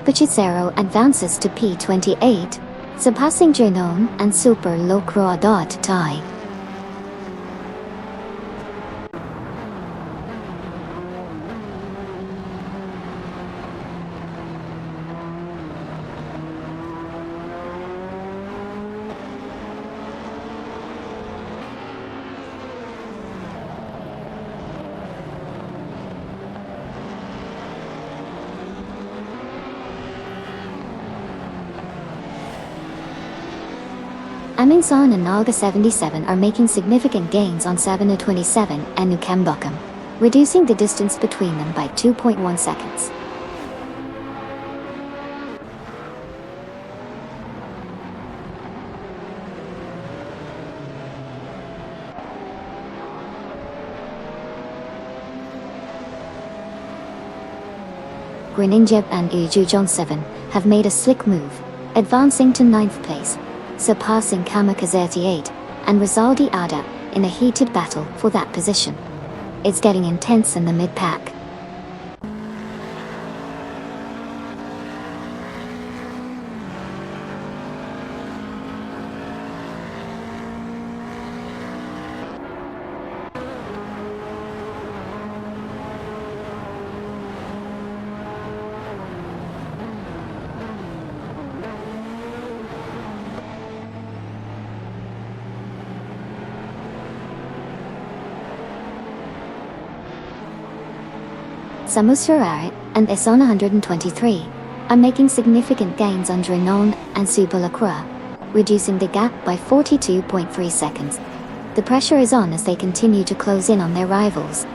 Buchicero advances to P28, surpassing Janone and Super Lacroix to tie. Amundsen and Naga 77 are making significant gains on Sabina 27 and Nukem Bochum, reducing the distance between them by 2.1 seconds. Greninjeb and Uju John 7 have made a slick move, advancing to 9th place, surpassing Kamikaze 38 and Rizaldi Ada in a heated battle for that position. It's getting intense in the mid-pack. Samus Ferrari and Esson 123 are making significant gains on Janone and Super Lacroix, reducing the gap by 42.3 seconds. The pressure is on as they continue to close in on their rivals.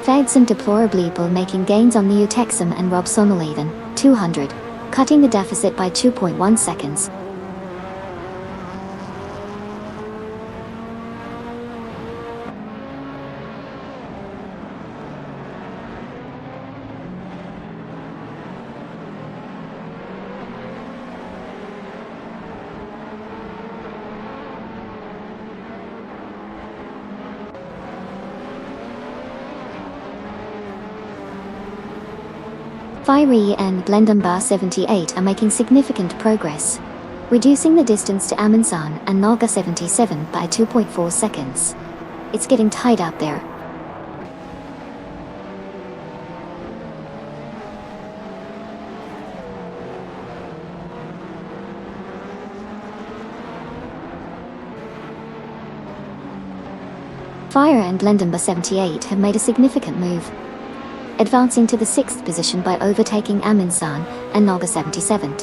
Fedson deplorably making gains on the Utexum and Robsonoleden, 200, cutting the deficit by 2.1 seconds. Fiery and Blendumbar 78 are making significant progress, reducing the distance to Amundsen and Naga 77 by 2.4 seconds. It's getting tight out there. Fire and Blendumbar 78 have made a significant move, advancing to the 6th position by overtaking Amundsen and Naga 77.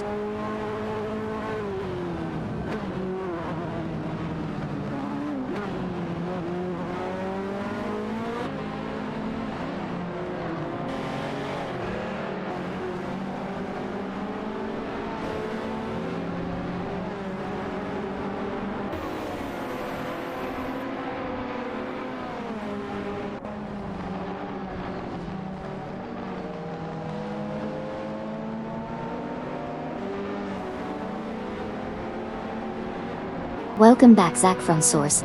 Welcome back, Zach from Source.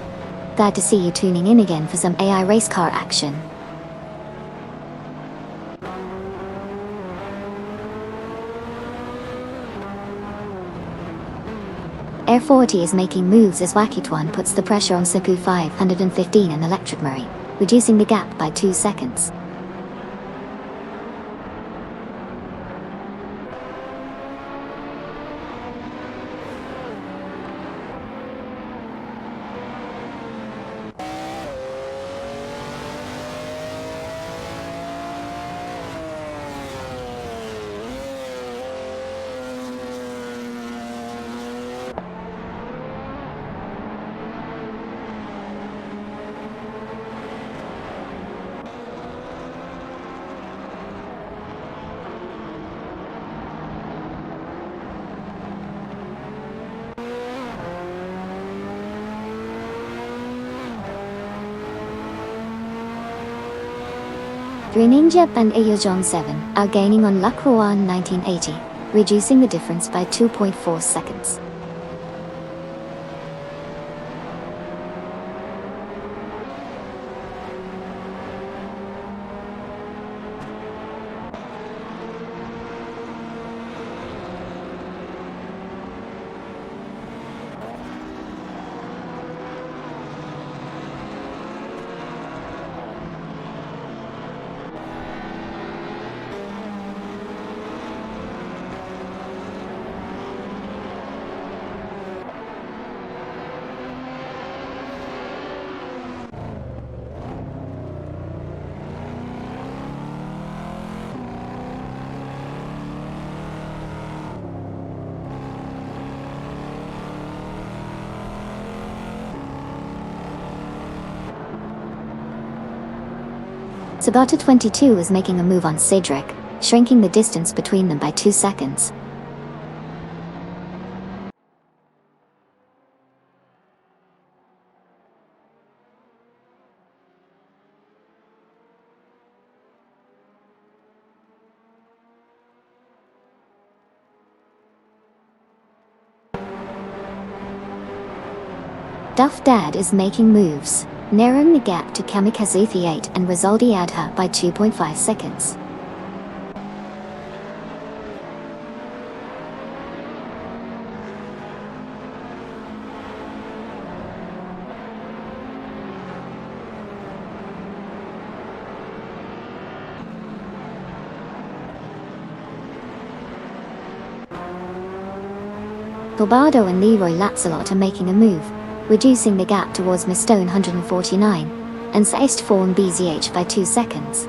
Glad to see you tuning in again for some AI race car action. Air 40 is making moves as Wakituan puts the pressure on Supu 515 and Electric Murray, reducing the gap by 2 seconds. Greninja and Ayojong 7 are gaining on Lacroix 1980, reducing the difference by 2.4 seconds. Sabata 22 is making a move on Cedric, shrinking the distance between them by 2 seconds. Duff Dad is making moves, narrowing the gap to Kamikaze 8 and Rizaldi Adha by 2.5 seconds. Cobardo and Leroy Lapsalot are making a move, reducing the gap towards Mistone 149, and Seist Fawn BZH by 2 seconds.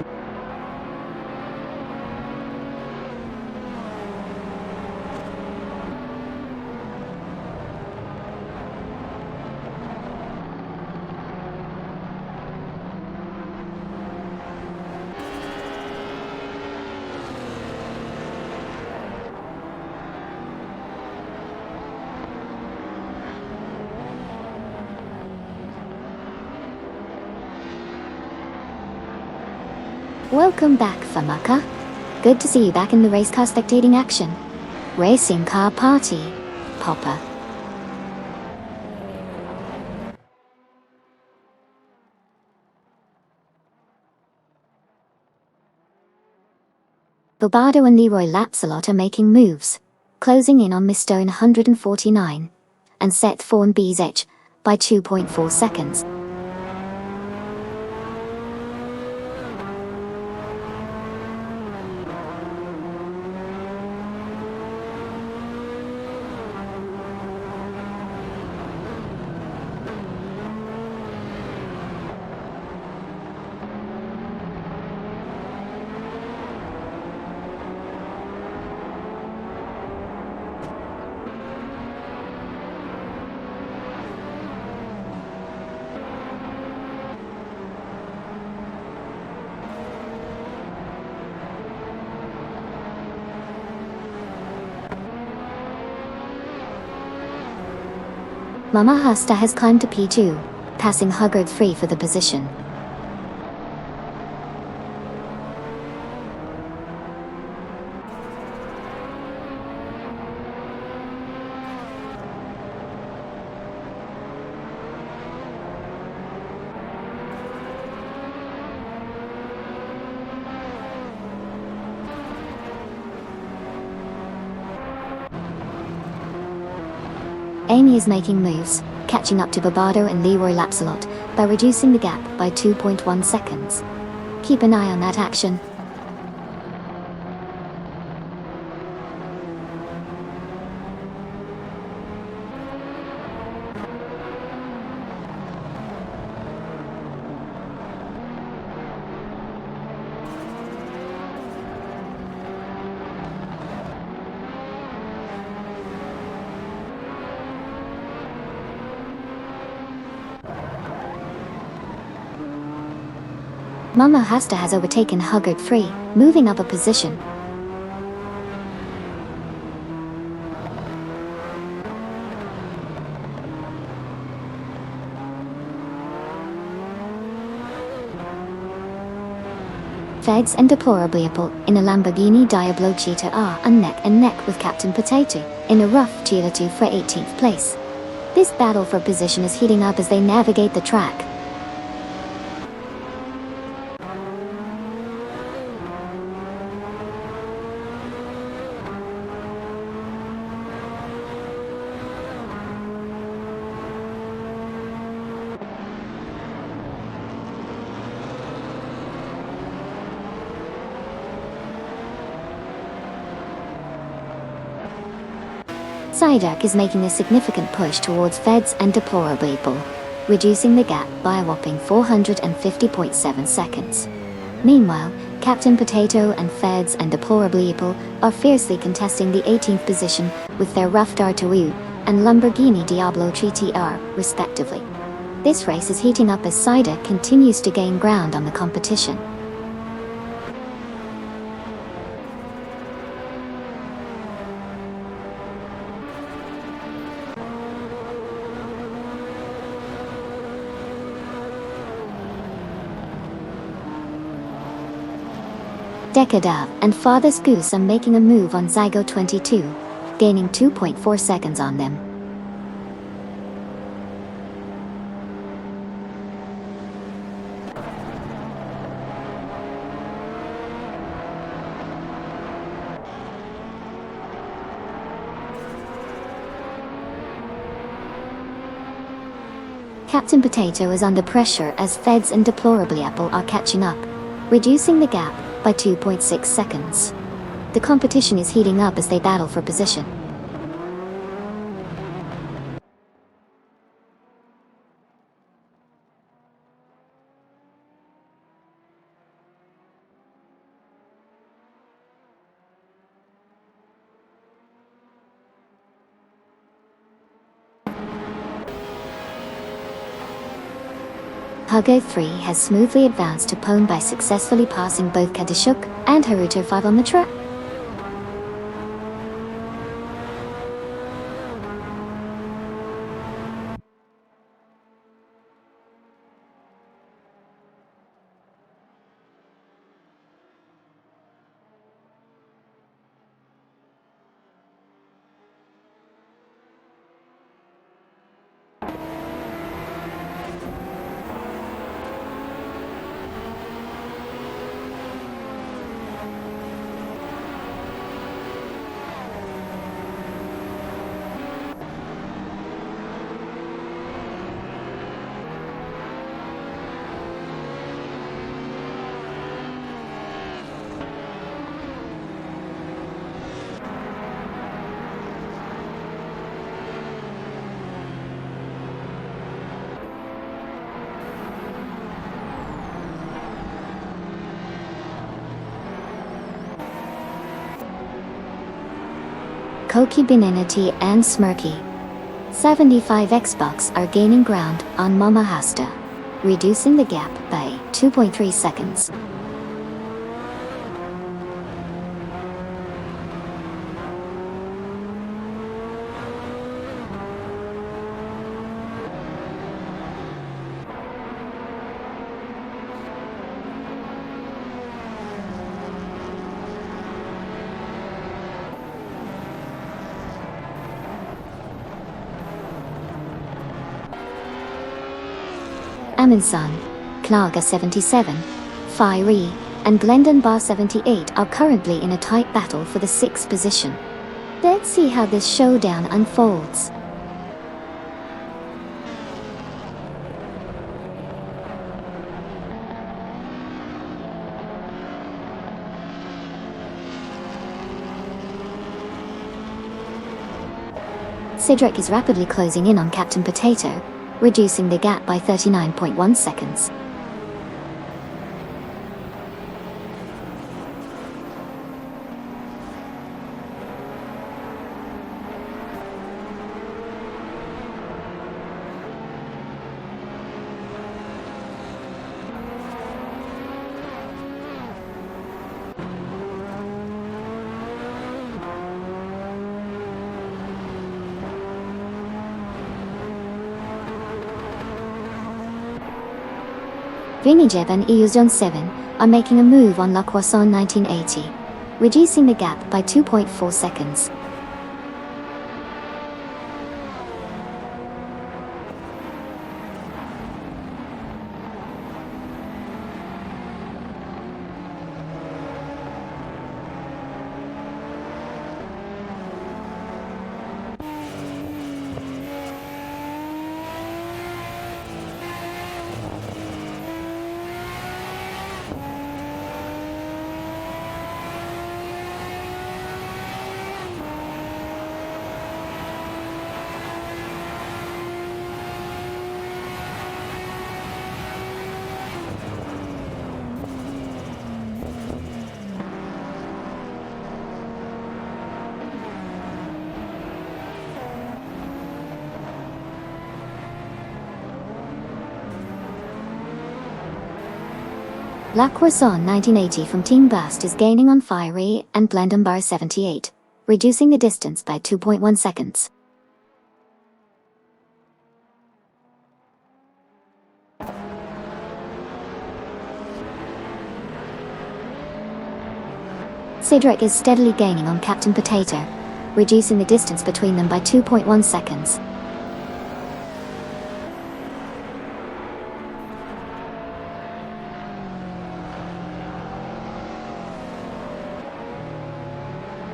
Welcome back, Famaka. Good to see you back in the race car spectating action. Racing car party. Popper. Bobardo and Leroy Lapsalot are making moves, closing in on Mr. 149, and Seth Vaughan Bezich by 2.4 seconds. Mama Hasta has climbed to P2, passing Huggard 3 for the position. Amy is making moves, catching up to Bobardo and Leroy Lapsalot by reducing the gap by 2.1 seconds. Keep an eye on that action. Mama Hasta has overtaken Huggard 3, moving up a position. Feds and Deplorable in a Lamborghini Diablo Cheetah are neck and neck with Captain Potato in a rough Cheetah 2 for 18th place. This battle for position is heating up as they navigate the track. Psyduck is making a significant push towards Feds and Deplorable, reducing the gap by a whopping 450.7 seconds. Meanwhile, Captain Potato and Feds and Deplorable are fiercely contesting the 18th position with their rough Dartouille and Lamborghini Diablo GTR, respectively. This race is heating up as Psyduck continues to gain ground on the competition. Decadav and Father's Goose are making a move on Zygo 22, gaining 2.4 seconds on them. Captain Potato is under pressure as Feds and Deplorable are catching up, reducing the gap by 2.6 seconds. The competition is heating up as they battle for position. Hugo 3 has smoothly advanced to pole by successfully passing both Kadishuk and Haruto 5 on the track. Koki Binenity and Smirky 75 Xbox are gaining ground on Mama Hasta, reducing the gap by 2.3 seconds. Amundsen, Klaga 77, Fiery, and Glendon Bar 78 are currently in a tight battle for the 6th position. Let's see how this showdown unfolds. Cedric is rapidly closing in on Captain Potato, reducing the gap by 39.1 seconds. Vinijeb and Euzon 7 are making a move on La Croissant 1980, reducing the gap by 2.4 seconds. La Croissant 1980 from Team Bast is gaining on Fiery and Glendon Bar 78, reducing the distance by 2.1 seconds. Cedric is steadily gaining on Captain Potato, reducing the distance between them by 2.1 seconds.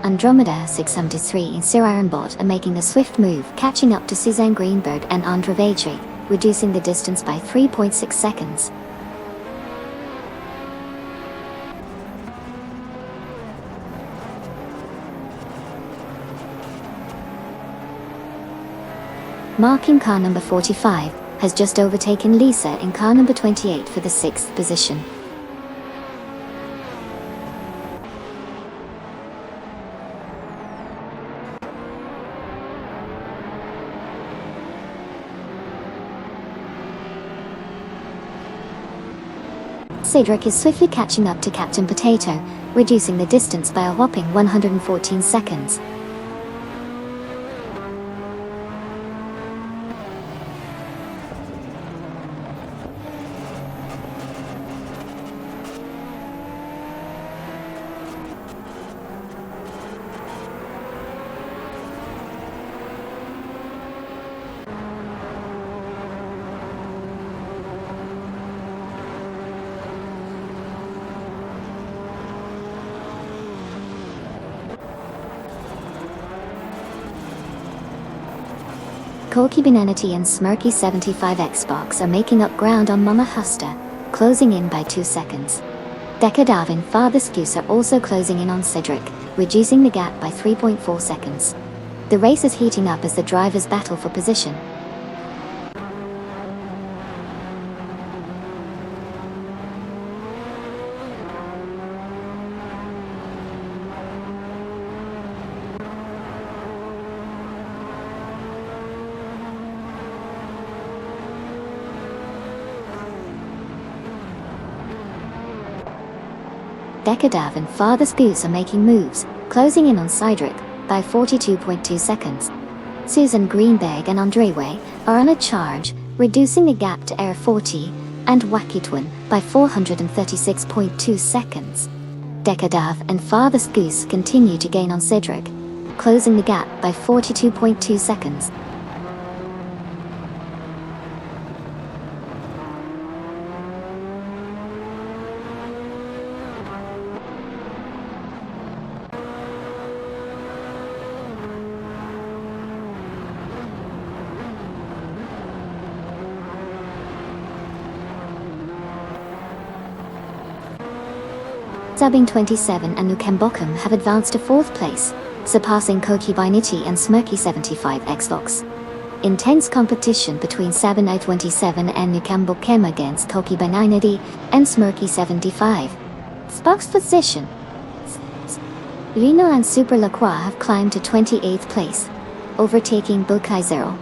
Andromeda 673 and Sir Ironbot are making a swift move, catching up to Suzanne Greenberg and Andre Vatry, reducing the distance by 3.6 seconds. Marking car number 45 has just overtaken Lisa in car number 28 for the 6th position. Cedric is swiftly catching up to Captain Potato, reducing the distance by a whopping 114 seconds. Corky Binanity and Smirky 75 Xbox are making up ground on Mama Husta, closing in by 2 seconds. Decadav and Father Scuse are also closing in on Cedric, reducing the gap by 3.4 seconds. The race is heating up as the drivers battle for position. Decadav and Farthest Goose are making moves, closing in on Cydric by 42.2 seconds. Susan Greenberg and Andre Way are on a charge, reducing the gap to Air 40 and Wacky Twin by 436.2 seconds. Decadav and Farthest Goose continue to gain on Cydric, closing the gap by 42.2 seconds. Subbing 27 and Nukembokum have advanced to 4th place, surpassing Koki Bainichi and Smirky 75 Xbox. Intense competition between Sabino 27 and Nukembokum against Koki Bainichi and Smirky 75. Spock's position. Reno and Super Lacroix have climbed to 28th place, overtaking Bukai Zero.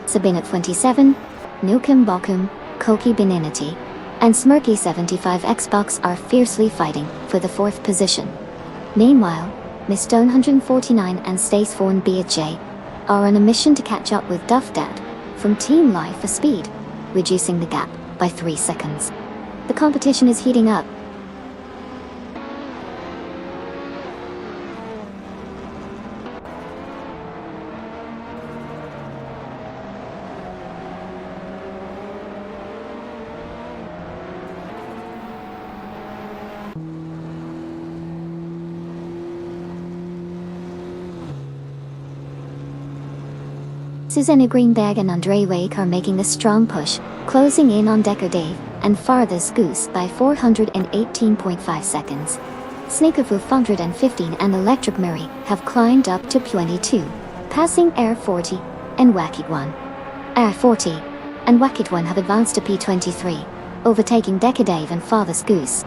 Sabine at 27, Nukem Bokum, Koki Beninity, and Smirky 75 Xbox are fiercely fighting for the 4th position. Meanwhile, Miss Stone 149 and Stace Fawn BHJ are on a mission to catch up with Duff Dad from Team Life for Speed, reducing the gap by 3 seconds. The competition is heating up. Susanna Greenberg and Andre Wake are making a strong push, closing in on Decker Dave and Farthest Goose by 418.5 seconds. Sneakerfoo 115 and Electric Murray have climbed up to 22, passing Air 40 and Wacky One. Air 40 and Wacky One have advanced to P23, overtaking Decker Dave and Farthest Goose.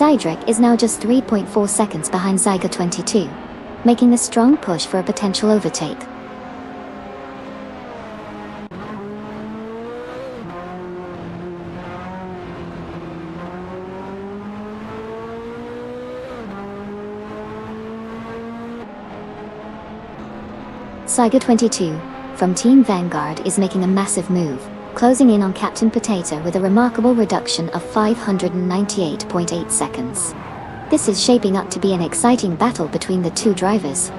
Cydric is now just 3.4 seconds behind Zyga 22, making a strong push for a potential overtake. Zyga 22, from Team Vanguard, is making a massive move, closing in on Captain Potato with a remarkable reduction of 598.8 seconds. This is shaping up to be an exciting battle between the two drivers.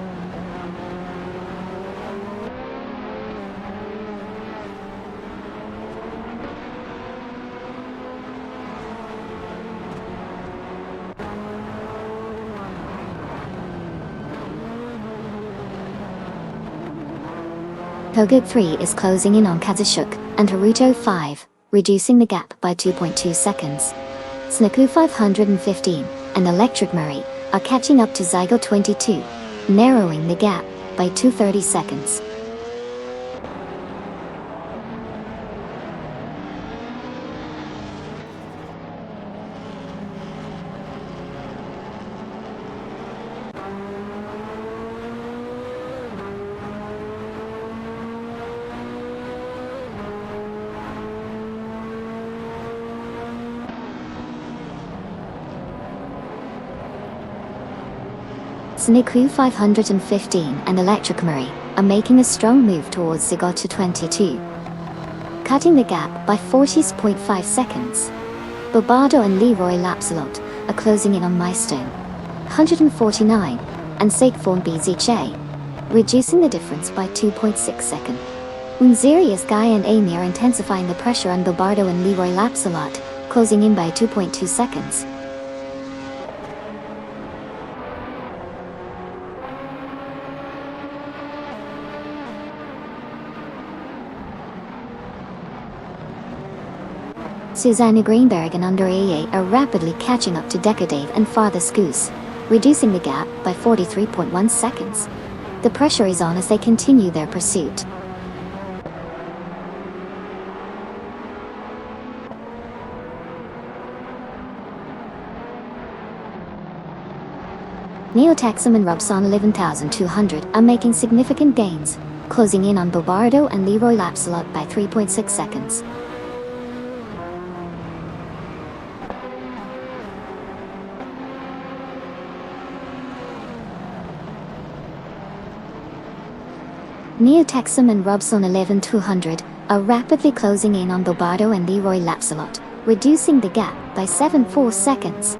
Koguk 3 is closing in on Kazushuk and Haruto 5, reducing the gap by 2.2 seconds. Snaku 515 and Electric Murray are catching up to Zygo 22, narrowing the gap by 230 seconds. Sniku 515 and Electric Murray are making a strong move towards Zigota 22, cutting the gap by 40.5 seconds. Bobardo and Leroy Lapsalot are closing in on Milestone 149 and Sakeform BZJ, reducing the difference by 2.6 seconds. Unzerius Guy and Amy are intensifying the pressure on Bobardo and Leroy Lapsalot, closing in by 2.2 seconds. Susanna Greenberg and Under A8 are rapidly catching up to Decadave and Farthest Goose, reducing the gap by 43.1 seconds. The pressure is on as they continue their pursuit. Neo-Texam and Robson 11,200 are making significant gains, closing in on Bobardo and Leroy Lapsalot by 3.6 seconds. Neo-Texam and Robson 11,200 are rapidly closing in on Bobardo and Leroy Lapsalot, reducing the gap by 7.4 seconds.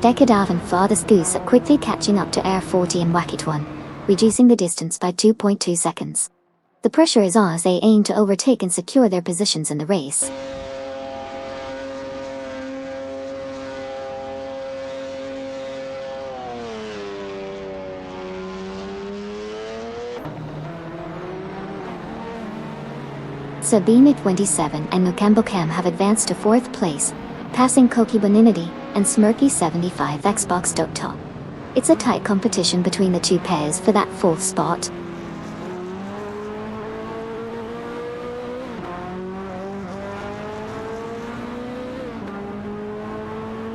Decadav and Farthest Goose are quickly catching up to Air 40 and Wackett 1, reducing the distance by 2.2 seconds. The pressure is on as they aim to overtake and secure their positions in the race. Sabina 27 and Nukambokem have advanced to 4th place, passing Koki Boninity and Smirky 75 Xbox.top. It's a tight competition between the two pairs for that 4th spot.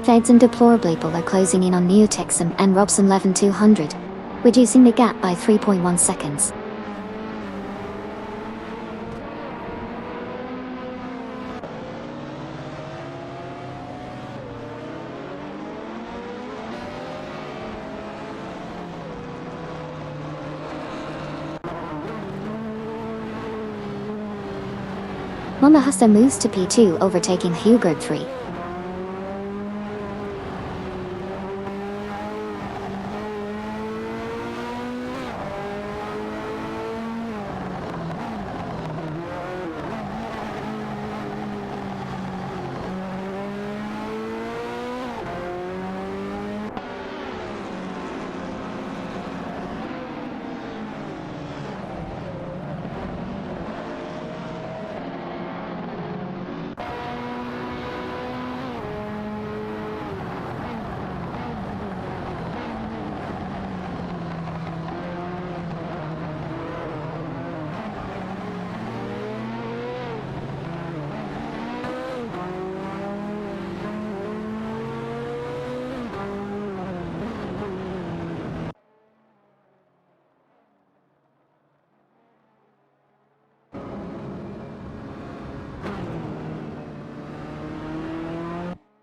Feds and Deplorable are closing in on Neo-Texam and Robson 11,200, reducing the gap by 3.1 seconds. Monahasta moves to P2, overtaking Hugard 3.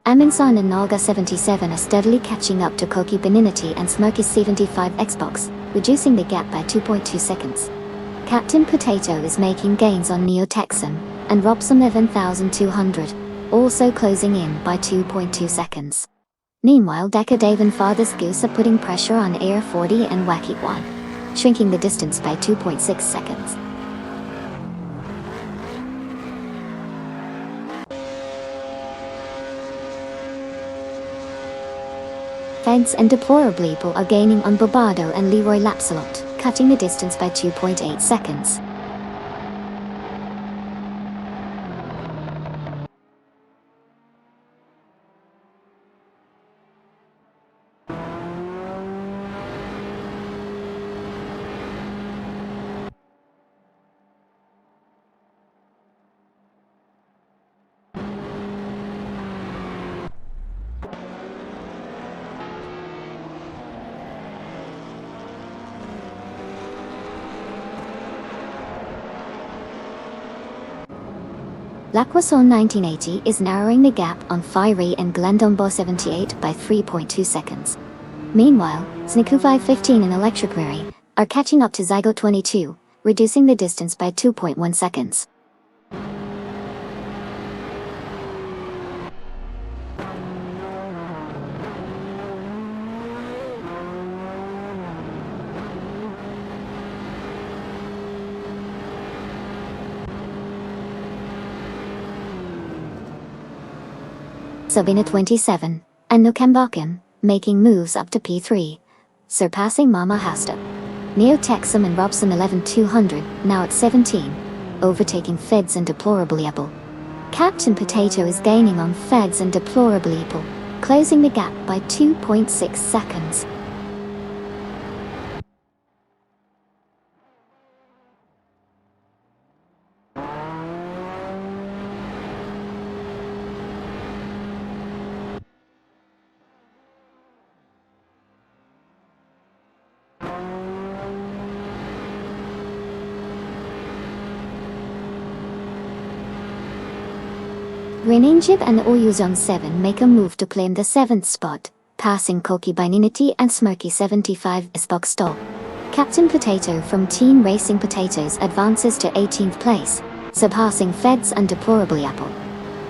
Aminson and Nalga 77 are steadily catching up to Koki Beninity and Smirky 75 Xbox, reducing the gap by 2.2 seconds. Captain Potato is making gains on Neo-Texam and Robson 11,200, also closing in by 2.2 seconds. Meanwhile, Decadave and Farthest Goose are putting pressure on Air 40 and Wackett 1, shrinking the distance by 2.6 seconds. Feds and Deplorable are gaining on Bobardo and Leroy Lapsalot, cutting the distance by 2.8 seconds. Lacroixon 1980 is narrowing the gap on Fiery and Glendonbar 78 by 3.2 seconds. Meanwhile, Sniku 515 and Electric Mary are catching up to Zygo 22, reducing the distance by 2.1 seconds. Sabina 27 and Nukembakim making moves up to P3, surpassing Mama Hasta. Neo Texum and Robson 11200 now at 17, overtaking Feds and Deplorably Able. Captain Potato is gaining on Feds and Deplorably Able, closing the gap by 2.6 seconds. Reninjib and Oyuzon 7 make a move to claim the 7th spot, passing Koki by Ninity and Smirky 75 as box stop. Captain Potato from Team Racing Potatoes advances to 18th place, surpassing Feds and Deplorably Apple.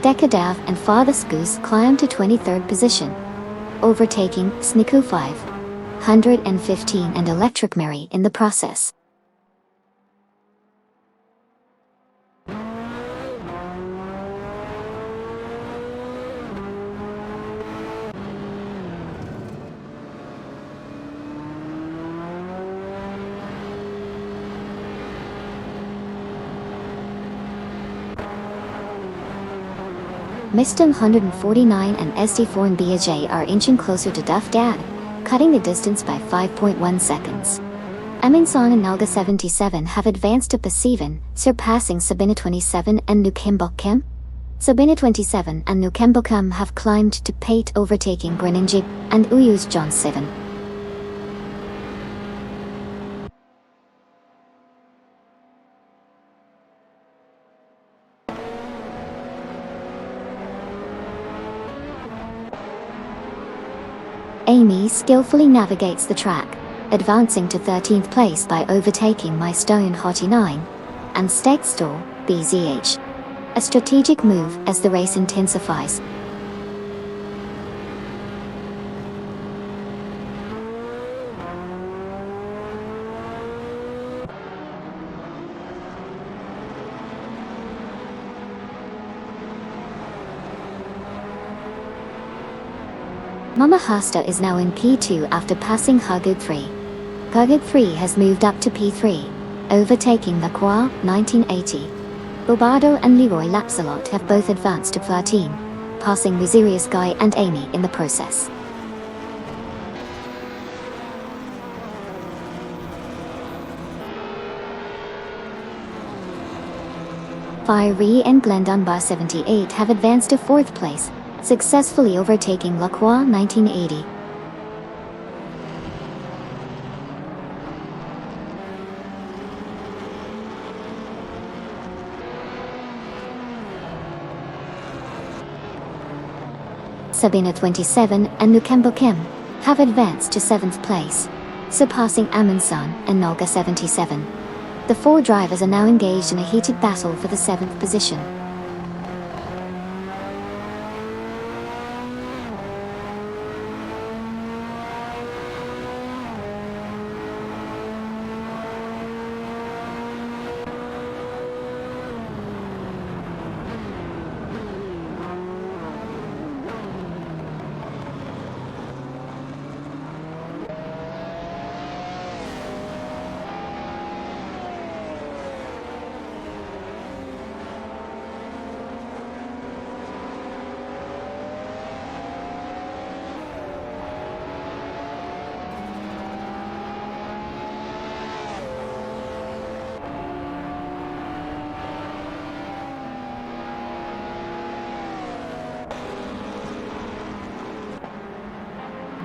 Decadav and Farthest Goose climb to 23rd position, overtaking Sniku 5, 115 and Electric Mary in the process. Mistum 149 and SD4 and BAJ are inching closer to Duff Dad, cutting the distance by 5.1 seconds. Aminson and Nalga 77 have advanced to Pasivan, surpassing Sabina 27 and Nukembokem. Sabina 27 and Nukembokem have climbed to Pate, overtaking Greninjib and Uyuz John 7. Amy skillfully navigates the track, advancing to 13th place by overtaking My Stone Hottie 9 and Stegstore, BZH. A strategic move as the race intensifies. Mama Hasta is now in P2 after passing Hugud 3. Hugud 3 has moved up to P3, overtaking Lacroix 1980. Bobardo and Leroy Lapsalot have both advanced to Platin, passing Mysterious Guy and Amy in the process. Fiery and Glendonbar 78 have advanced to 4th place, successfully overtaking Lacroix 1980. Sabina 27 and Nukembokem have advanced to 7th place, surpassing Aminson and Nolga 77. The 4 drivers are now engaged in a heated battle for the 7th position.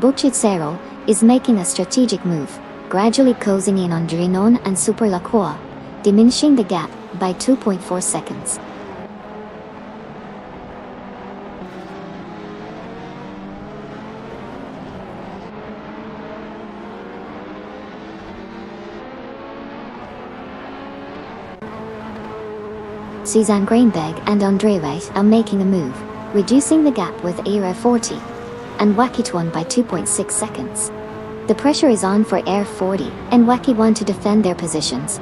Buchitsero is making a strategic move, gradually closing in on Drinon and Super Lacroix, diminishing the gap by 2.4 seconds. Suzanne Greenberg and Andre Weiss are making a move, reducing the gap with Air 40 and Wacky 1 by 2.6 seconds. The pressure is on for Air 40 and Wacky 1 to defend their positions.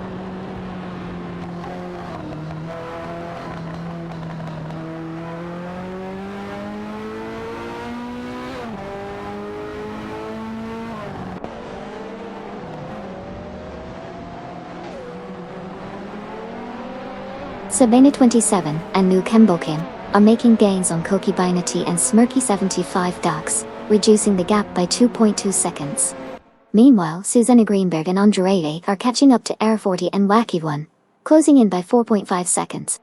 Sabina 27 and New Kembo Kim are making gains on Koki Binati and Smirky 75 ducks, reducing the gap by 2.2 seconds. Meanwhile, Susanna Greenberg and Andre are catching up to Air 40 and Wacky 1, closing in by 4.5 seconds.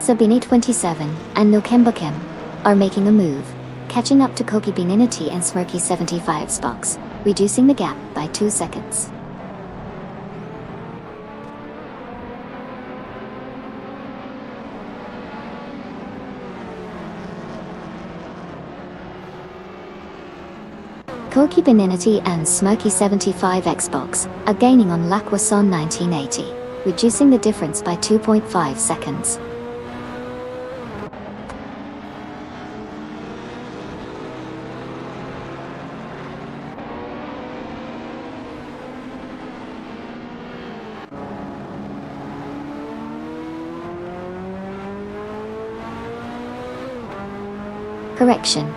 Sabina 27 and Nokemba Kim are making a move, catching up to Koki Bininity and Smirky 75's box, reducing the gap by 2 seconds. Koki Bininity and Smirky 75 Xbox are gaining on Lacroisson 1980, reducing the difference by 2.5 seconds. Correction.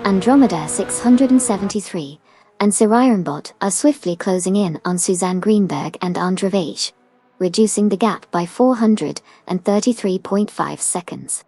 Andromeda 673 and Sirironbot are swiftly closing in on Suzanne Greenberg and Andre Weiss, reducing the gap by 433.5 seconds.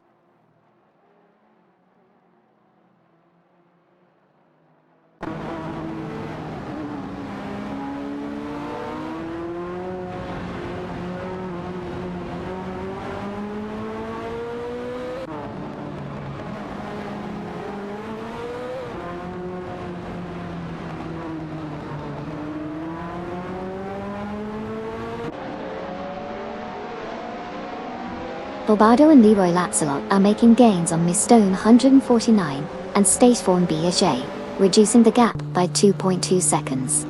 Bobado and Leroy Lapsalot are making gains on Miss Stone 149 and Staceform BHA, reducing the gap by 2.2 seconds.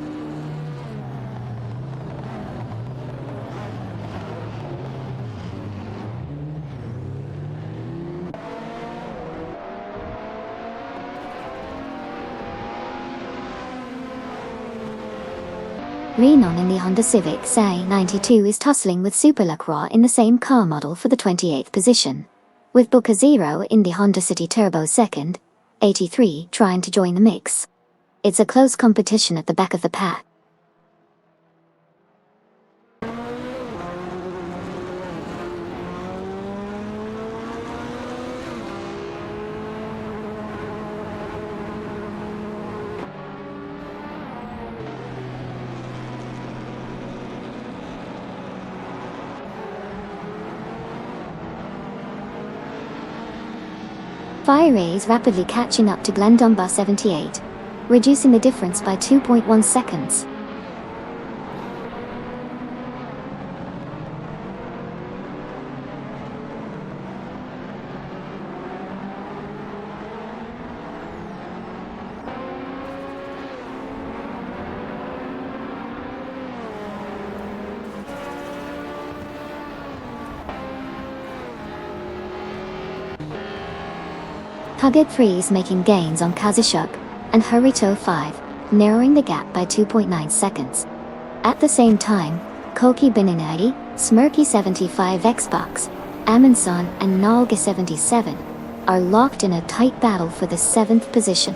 Renon in the Honda Civic CI92 is tussling with Super Lacroix in the same car model for the 28th position, with Booker Zero in the Honda City Turbo second, 83 trying to join the mix. It's a close competition at the back of the pack. Fire Ray is rapidly catching up to Glen Dunbar 78, reducing the difference by 2.1 seconds. Hugget 3 is making gains on Kazashuk and Harito 5, narrowing the gap by 2.9 seconds. At the same time, Koki Bininagi, Smirky 75 Xbox, Amundsen and Nalga 77 are locked in a tight battle for the 7th position.